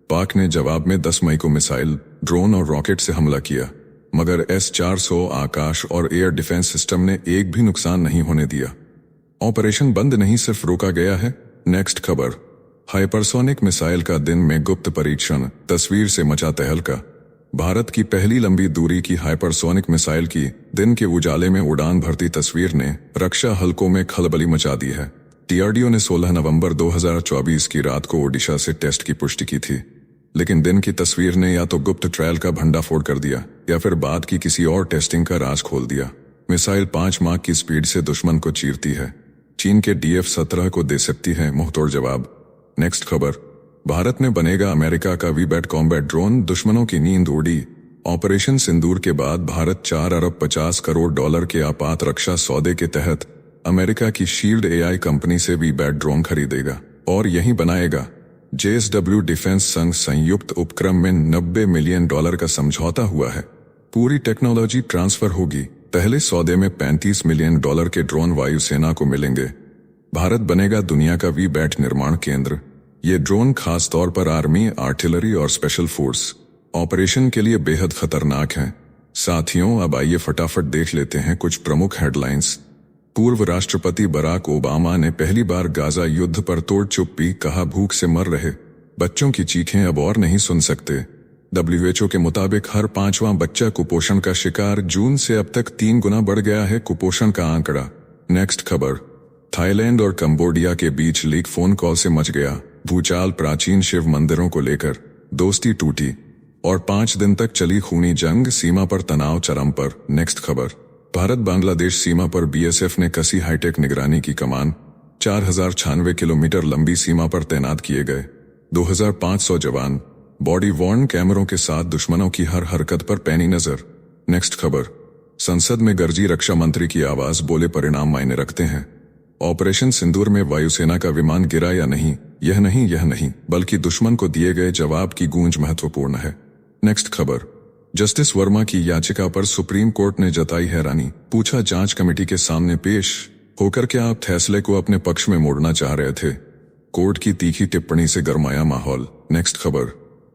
पाक ने जवाब में 10 मई को मिसाइल, ड्रोन और रॉकेट से हमला किया, मगर S-400 आकाश और एयर डिफेंस सिस्टम ने एक भी नुकसान नहीं होने दिया। ऑपरेशन बंद नहीं, सिर्फ रोका गया है। नेक्स्ट खबर। हाइपरसोनिक मिसाइल का दिन में गुप्त परीक्षण, तस्वीर से मचा तहलका। भारत की पहली लंबी दूरी की हाइपरसोनिक मिसाइल की दिन के उजाले में उड़ान भरती तस्वीर ने रक्षा हलकों में खलबली मचा दी है। DRDO ने 16 नवंबर 2024 की रात को ओडिशा से टेस्ट की पुष्टि की थी, लेकिन दिन की तस्वीर ने या तो गुप्त ट्रायल का भंडाफोड़ कर दिया या फिर बाद की किसी और टेस्टिंग का राज खोल दिया। मिसाइल 5 माह की स्पीड से दुश्मन को चीरती है। चीन के DF-17 को दे सकती है मुंहतोड़ जवाब। नेक्स्ट खबर। भारत में बनेगा अमेरिका का वीबैट कॉम्बैट ड्रोन, दुश्मनों की नींद उड़ी। ऑपरेशन सिंदूर के बाद भारत 4 अरब 50 करोड़ डॉलर के आपात रक्षा सौदे के तहत अमेरिका की शील्ड AI कंपनी से वीबैट ड्रोन खरीदेगा और यहीं बनाएगा। JSW डिफेंस संघ संयुक्त उपक्रम में $90 मिलियन का समझौता हुआ है। पूरी टेक्नोलॉजी ट्रांसफर होगी। पहले सौदे में $35 मिलियन के ड्रोन वायुसेना को मिलेंगे। भारत बनेगा दुनिया का वी-बैट निर्माण केंद्र। ये ड्रोन खास तौर पर आर्मी, आर्टिलरी और स्पेशल फोर्स ऑपरेशन के लिए बेहद खतरनाक हैं। साथियों, अब आइए फटाफट देख लेते हैं कुछ प्रमुख हेडलाइंस। पूर्व राष्ट्रपति बराक ओबामा ने पहली बार गाजा युद्ध पर तोड़ चुप्पी, कहा भूख से मर रहे बच्चों की चीखें अब और नहीं सुन सकते। WHO के मुताबिक हर 5वां बच्चा कुपोषण का शिकार। जून से अब तक 3 गुना बढ़ गया है कुपोषण का आंकड़ा। नेक्स्ट खबर, थाईलैंड और कंबोडिया के बीच लीक फोन कॉल से मच गया भूचाल। प्राचीन शिव मंदिरों को लेकर दोस्ती टूटी और 5 दिन तक चली खूनी जंग। सीमा पर तनाव चरम पर। नेक्स्ट खबर, भारत बांग्लादेश सीमा पर BSF ने कसी हाईटेक निगरानी की कमान। 4096 किलोमीटर लंबी सीमा पर तैनात किए गए 2500 जवान बॉडी वॉर्न कैमरों के साथ दुश्मनों की हर हरकत पर पैनी नजर। नेक्स्ट खबर, संसद में गरजी रक्षा मंत्री की आवाज, बोले परिणाम मायने रखते हैं। ऑपरेशन सिंदूर में वायुसेना का विमान गिरा या नहीं, यह नहीं बल्कि दुश्मन को दिए गए जवाब की गूंज महत्वपूर्ण है। नेक्स्ट खबर, जस्टिस वर्मा की याचिका पर सुप्रीम कोर्ट ने जताई हैरानी। पूछा, जांच कमेटी के सामने पेश होकर क्या आप फैसले को अपने पक्ष में मोड़ना चाह रहे थे? कोर्ट की तीखी टिप्पणी से गरमाया माहौल। नेक्स्ट खबर,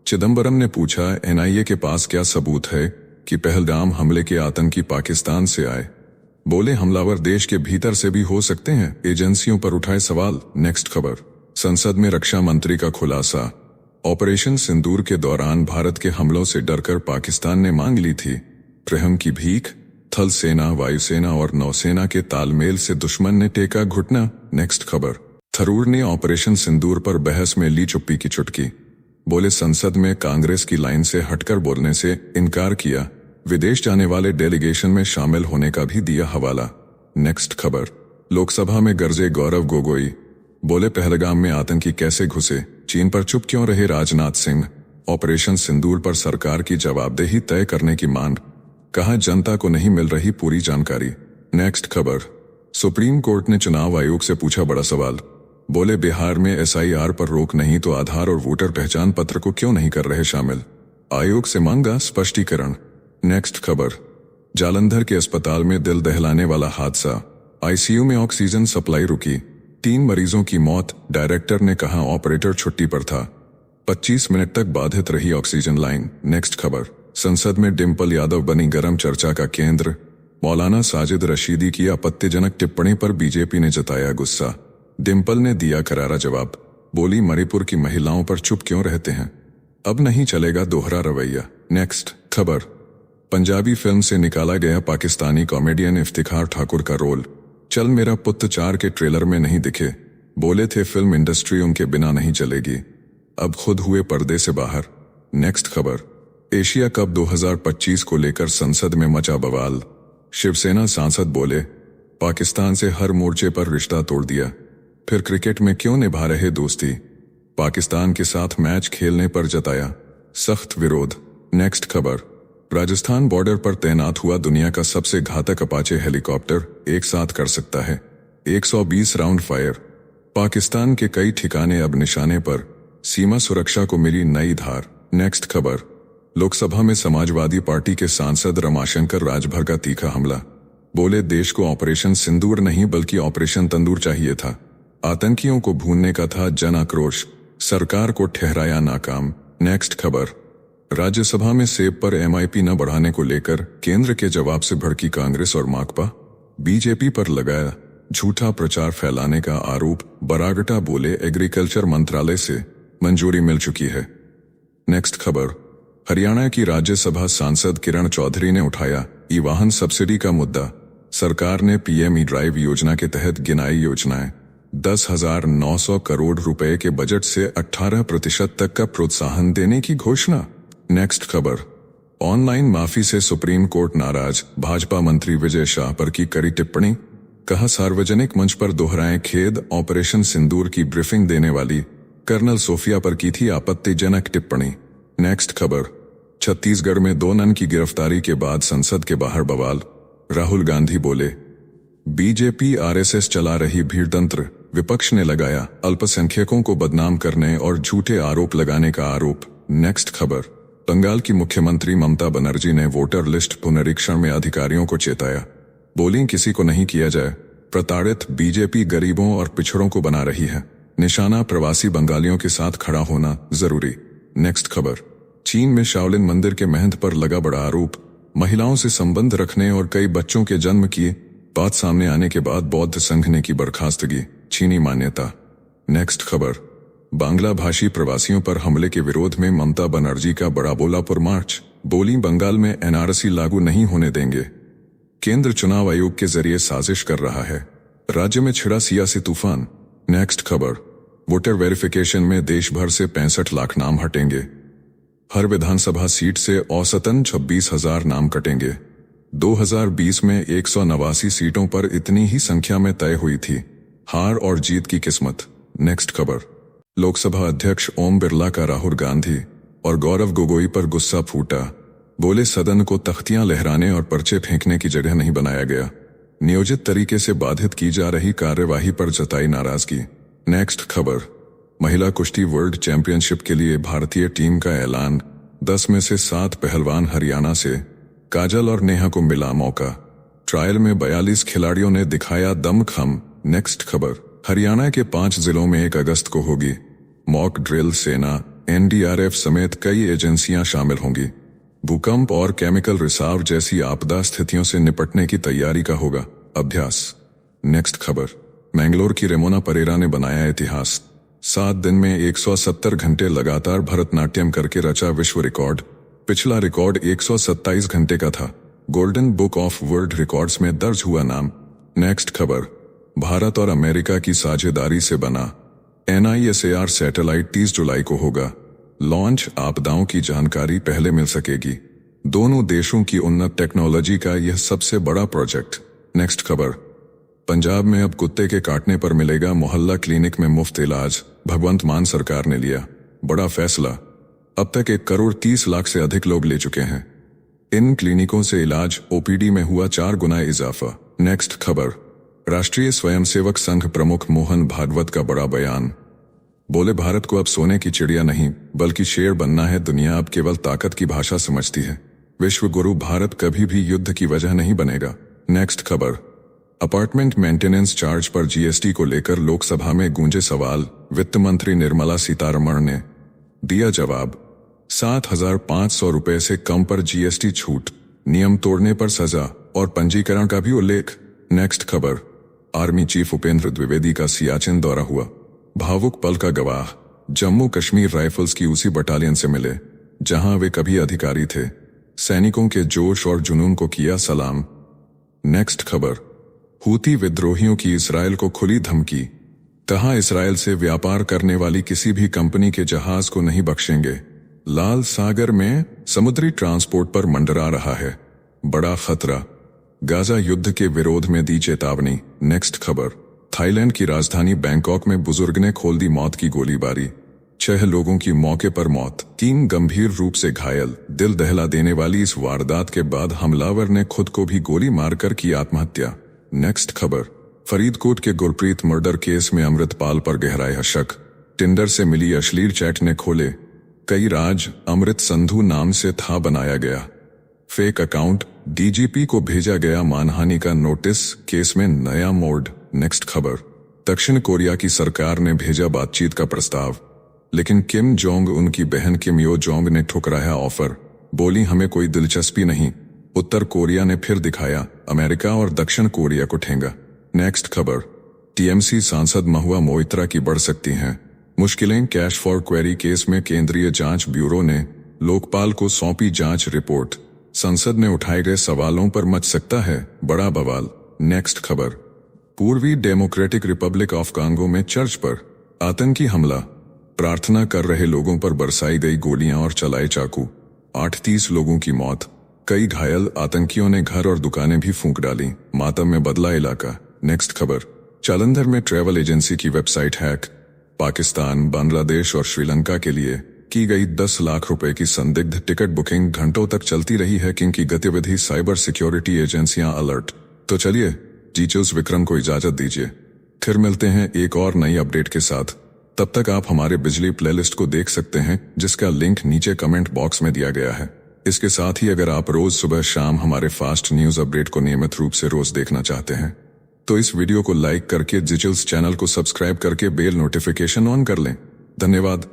चिदंबरम ने पूछा, NIA के पास क्या सबूत है कि पहलगाम हमले के आतंकी पाकिस्तान से आए? बोले, हमलावर देश के भीतर से भी हो सकते हैं। एजेंसियों पर उठाए सवाल। नेक्स्ट खबर, संसद में रक्षा मंत्री का खुलासा। ऑपरेशन सिंदूर के दौरान भारत के हमलों से डरकर पाकिस्तान ने मांग ली थी रहम की भीख। थल सेना, वायुसेना और नौसेना के तालमेल से दुश्मन ने टेका घुटना। नेक्स्ट खबर, थरूर ने ऑपरेशन सिंदूर पर बहस में ली चुप्पी की चुटकी। बोले, संसद में कांग्रेस की लाइन से हटकर बोलने से इनकार किया। विदेश जाने वाले डेलीगेशन में शामिल होने का भी दिया हवाला। नेक्स्ट खबर, लोकसभा में गरजे गौरव गोगोई। बोले, पहलगाम में आतंकी कैसे घुसे, चीन पर चुप क्यों रहे राजनाथ सिंह? ऑपरेशन सिंदूर पर सरकार की जवाबदेही तय करने की मांग। कहा, जनता को नहीं मिल रही पूरी जानकारी। नेक्स्ट खबर, सुप्रीम कोर्ट ने चुनाव आयोग से पूछा बड़ा सवाल। बोले, बिहार में SIR पर रोक नहीं तो आधार और वोटर पहचान पत्र को क्यों नहीं कर रहे शामिल? आयोग से मांगा स्पष्टीकरण। नेक्स्ट खबर, जालंधर के अस्पताल में दिल दहलाने वाला हादसा। ICU में ऑक्सीजन सप्लाई रुकी, 3 मरीजों की मौत। डायरेक्टर ने कहा ऑपरेटर छुट्टी पर था। 25 मिनट तक बाधित रही ऑक्सीजन लाइन। नेक्स्ट खबर, संसद में डिम्पल यादव बनी गर्म चर्चा का केंद्र। मौलाना साजिद रशीदी की आपत्तिजनक टिप्पणी पर बीजेपी ने जताया गुस्सा। डिम्पल ने दिया करारा जवाब। बोली, मणिपुर की महिलाओं पर चुप क्यों रहते हैं, अब नहीं चलेगा दोहरा रवैया। नेक्स्ट खबर, पंजाबी फिल्म से निकाला गया पाकिस्तानी कॉमेडियन इफ्तिखार ठाकुर का रोल। चल मेरा पुत्त 4 के ट्रेलर में नहीं दिखे। बोले थे फिल्म इंडस्ट्री उनके बिना नहीं चलेगी, अब खुद हुए पर्दे से बाहर। नेक्स्ट खबर, एशिया कप 2025 को लेकर संसद में मचा बवाल। शिवसेना सांसद बोले, पाकिस्तान से हर मोर्चे पर रिश्ता तोड़ दिया, फिर क्रिकेट में क्यों निभा रहे दोस्ती? पाकिस्तान के साथ मैच खेलने पर जताया सख्त विरोध। नेक्स्ट खबर, राजस्थान बॉर्डर पर तैनात हुआ दुनिया का सबसे घातक अपाचे हेलीकॉप्टर, एक साथ कर सकता है 120 राउंड फायर। पाकिस्तान के कई ठिकाने अब निशाने पर, सीमा सुरक्षा को मिली नई धार। नेक्स्ट खबर, लोकसभा में समाजवादी पार्टी के सांसद रमाशंकर राजभर का तीखा हमला। बोले, देश को ऑपरेशन सिंदूर नहीं बल्कि ऑपरेशन तंदूर चाहिए था। आतंकियों को भूनने का था जन आक्रोश, सरकार को ठहराया नाकाम। नेक्स्ट खबर, राज्यसभा में सेब पर MIP न बढ़ाने को लेकर केंद्र के जवाब से भड़की कांग्रेस और माकपा। बीजेपी पर लगाया झूठा प्रचार फैलाने का आरोप। बरागटा बोले, एग्रीकल्चर मंत्रालय से मंजूरी मिल चुकी है। नेक्स्ट खबर, हरियाणा की राज्यसभा सांसद किरण चौधरी ने उठाया ई-वाहन सब्सिडी का मुद्दा। सरकार ने PM E-ड्राइव योजना के तहत गिनाई योजनाएं। 10,900 करोड़ रुपए के बजट से 18% तक का प्रोत्साहन देने की घोषणा। नेक्स्ट खबर, ऑनलाइन माफी से सुप्रीम कोर्ट नाराज। भाजपा मंत्री विजय शाह पर की कड़ी टिप्पणी। कहा, सार्वजनिक मंच पर दोहराएं खेद। ऑपरेशन सिंदूर की ब्रीफिंग देने वाली कर्नल सोफिया पर की थी आपत्तिजनक टिप्पणी। नेक्स्ट खबर, छत्तीसगढ़ में 2 नन की गिरफ्तारी के बाद संसद के बाहर बवाल। राहुल गांधी बोले, बीजेपी RSS चला रही भीड़तंत्र। विपक्ष ने लगाया अल्पसंख्यकों को बदनाम करने और झूठे आरोप लगाने का आरोप। नेक्स्ट खबर, बंगाल की मुख्यमंत्री ममता बनर्जी ने वोटर लिस्ट पुनरीक्षण में अधिकारियों को चेताया। बोली किसी को नहीं किया जाए प्रताड़ित, बीजेपी गरीबों और पिछड़ों को बना रही है निशाना, प्रवासी बंगालियों के साथ खड़ा होना जरूरी। नेक्स्ट खबर, चीन में शाओलिन मंदिर के महंत पर लगा बड़ा आरोप, महिलाओं से संबंध रखने और कई बच्चों के जन्म की बात सामने आने के बाद बौद्ध संघ ने की बर्खास्तगी, चीनी मान्यता। नेक्स्ट खबर, बांग्ला भाषी प्रवासियों पर हमले के विरोध में ममता बनर्जी का बड़ा बोलापुर मार्च, बोली बंगाल में एनआरसी लागू नहीं होने देंगे। केंद्र चुनाव आयोग के जरिए साजिश कर रहा है, राज्य में छिड़ा सियासी तूफान। नेक्स्ट खबर, वोटर वेरिफिकेशन में देश भर से 65 लाख नाम हटेंगे, हर विधानसभा सीट से औसतन 26,000 नाम कटेंगे। 2020 में 189 सीटों पर इतनी ही संख्या में तय हुई थी हार और जीत की किस्मत। नेक्स्ट खबर, लोकसभा अध्यक्ष ओम बिरला का राहुल गांधी और गौरव गोगोई पर गुस्सा फूटा, बोले सदन को तख्तियां लहराने और पर्चे फेंकने की जगह नहीं बनाया गया, नियोजित तरीके से बाधित की जा रही कार्यवाही पर जताई नाराजगी। नेक्स्ट खबर, महिला कुश्ती वर्ल्ड चैंपियनशिप के लिए भारतीय टीम का ऐलान, 10 में से 7 पहलवान हरियाणा से, काजल और नेहा को मिला मौका, ट्रायल में 42 खिलाड़ियों ने दिखाया दमखम। नेक्स्ट खबर, हरियाणा के 5 जिलों में 1 अगस्त को होगी मॉक ड्रिल, सेना, एनडीआरएफ समेत कई एजेंसियां शामिल होंगी। भूकंप और केमिकल रिसाव जैसी आपदा स्थितियों से निपटने की तैयारी का होगा अभ्यास। नेक्स्ट खबर, मैंगलोर की रेमोना परेरा ने बनाया इतिहास, 7 दिन में 170 घंटे लगातार भरतनाट्यम करके रचा विश्व रिकॉर्ड, पिछला रिकॉर्ड 127 घंटे का था, golden book of world records में दर्ज हुआ नाम। नेक्स्ट खबर, भारत और अमेरिका की साझेदारी से बना NISAR सैटेलाइट 30 जुलाई को होगा लॉन्च, आपदाओं की जानकारी पहले मिल सकेगी। दोनों देशों की उन्नत टेक्नोलॉजी का यह सबसे बड़ा प्रोजेक्ट। नेक्स्ट खबर, पंजाब में अब कुत्ते के काटने पर मिलेगा मोहल्ला क्लिनिक में मुफ्त इलाज, भगवंत मान सरकार ने लिया बड़ा फैसला, अब तक 1 करोड़ 30 लाख से अधिक लोग ले चुके हैं। इन क्लिनिकों से इलाज OPD में हुआ 4 गुना इजाफा। नेक्स्ट खबर, राष्ट्रीय स्वयंसेवक संघ प्रमुख मोहन भागवत का बड़ा बयान, बोले भारत को अब सोने की चिड़िया नहीं बल्कि शेर बनना है, दुनिया अब केवल ताकत की भाषा समझती है, विश्व गुरु भारत कभी भी युद्ध की वजह नहीं बनेगा। नेक्स्ट खबर, अपार्टमेंट मेंटेनेंस चार्ज पर GST को लेकर लोकसभा में गूंजे सवाल, वित्त मंत्री निर्मला सीतारमण ने दिया जवाब, 7,500 रुपए से कम पर GST छूट, नियम तोड़ने पर सजा और पंजीकरण का भी उल्लेख। नेक्स्ट खबर, आर्मी चीफ उपेंद्र द्विवेदी का सियाचिन दौरा हुआ, भावुक पल का गवाह, जम्मू कश्मीर राइफल्स की उसी बटालियन से मिले जहां वे कभी अधिकारी थे, सैनिकों के जोश और जुनून को किया सलाम। नेक्स्ट खबर, हूती विद्रोहियों की इसराइल को खुली धमकी, कहा इसराइल से व्यापार करने वाली किसी भी कंपनी के जहाज को नहीं बख्शेंगे, लाल सागर में समुद्री ट्रांसपोर्ट पर मंडरा रहा है बड़ा खतरा, गाजा युद्ध के विरोध में दी चेतावनी। नेक्स्ट खबर, थाईलैंड की राजधानी बैंकॉक में बुजुर्ग ने खोल दी मौत की गोलीबारी, 6 लोगों की मौके पर मौत, 3 गंभीर रूप से घायल, दिल दहला देने वाली इस वारदात के बाद हमलावर ने खुद को भी गोली मारकर की आत्महत्या। नेक्स्ट खबर, फरीदकोट के गुरप्रीत मर्डर केस में अमृतपाल पर गहराया शक, टिंडर से मिली अश्लील चैट ने खोले कई राज, अमृत संधू नाम से था बनाया गया फेक अकाउंट, DGP को भेजा गया मानहानि का नोटिस, केस में नया मोड़। नेक्स्ट खबर, दक्षिण कोरिया की सरकार ने भेजा बातचीत का प्रस्ताव, लेकिन किम जोंग उनकी बहन किम यो जोंग ने ठुकराया ऑफर, बोली हमें कोई दिलचस्पी नहीं। उत्तर कोरिया ने फिर दिखाया अमेरिका और दक्षिण कोरिया को ठेंगा। नेक्स्ट खबर, TMC सांसद महुआ मोइत्रा की बढ़ सकती हैं मुश्किलें, कैश फॉर क्वेरी केस में केंद्रीय जांच ब्यूरो ने लोकपाल को सौंपी जांच रिपोर्ट, संसद में उठाए गए सवालों पर मच सकता है बड़ा बवाल। नेक्स्ट खबर, पूर्वी डेमोक्रेटिक रिपब्लिक ऑफ कांगो में चर्च पर आतंकी हमला, प्रार्थना कर रहे लोगों पर बरसाई गई गोलियां और चलाए चाकू, 38 लोगों की मौत, कई घायल, आतंकियों ने घर और दुकानें भी फूंक डाली, मातम में बदला इलाका। नेक्स्ट खबर, जालंधर में ट्रैवल एजेंसी की वेबसाइट हैक, पाकिस्तान, बांग्लादेश और श्रीलंका के लिए की गई 10 लाख रुपए की संदिग्ध टिकट बुकिंग घंटों तक चलती रही हैकिंग की गतिविधि, साइबर सिक्योरिटी एजेंसियां अलर्ट। तो चलिए जीचर्स विक्रम को इजाजत दीजिए, फिर मिलते हैं एक और नई अपडेट के साथ। तब तक आप हमारे बिजली प्लेलिस्ट को देख सकते हैं, जिसका लिंक नीचे कमेंट बॉक्स में दिया गया है। इसके साथ ही अगर आप रोज सुबह शाम हमारे फास्ट न्यूज अपडेट को नियमित रूप से रोज देखना चाहते हैं तो इस वीडियो को लाइक करके जिचल्स चैनल को सब्सक्राइब करके बेल नोटिफिकेशन ऑन कर लें। धन्यवाद।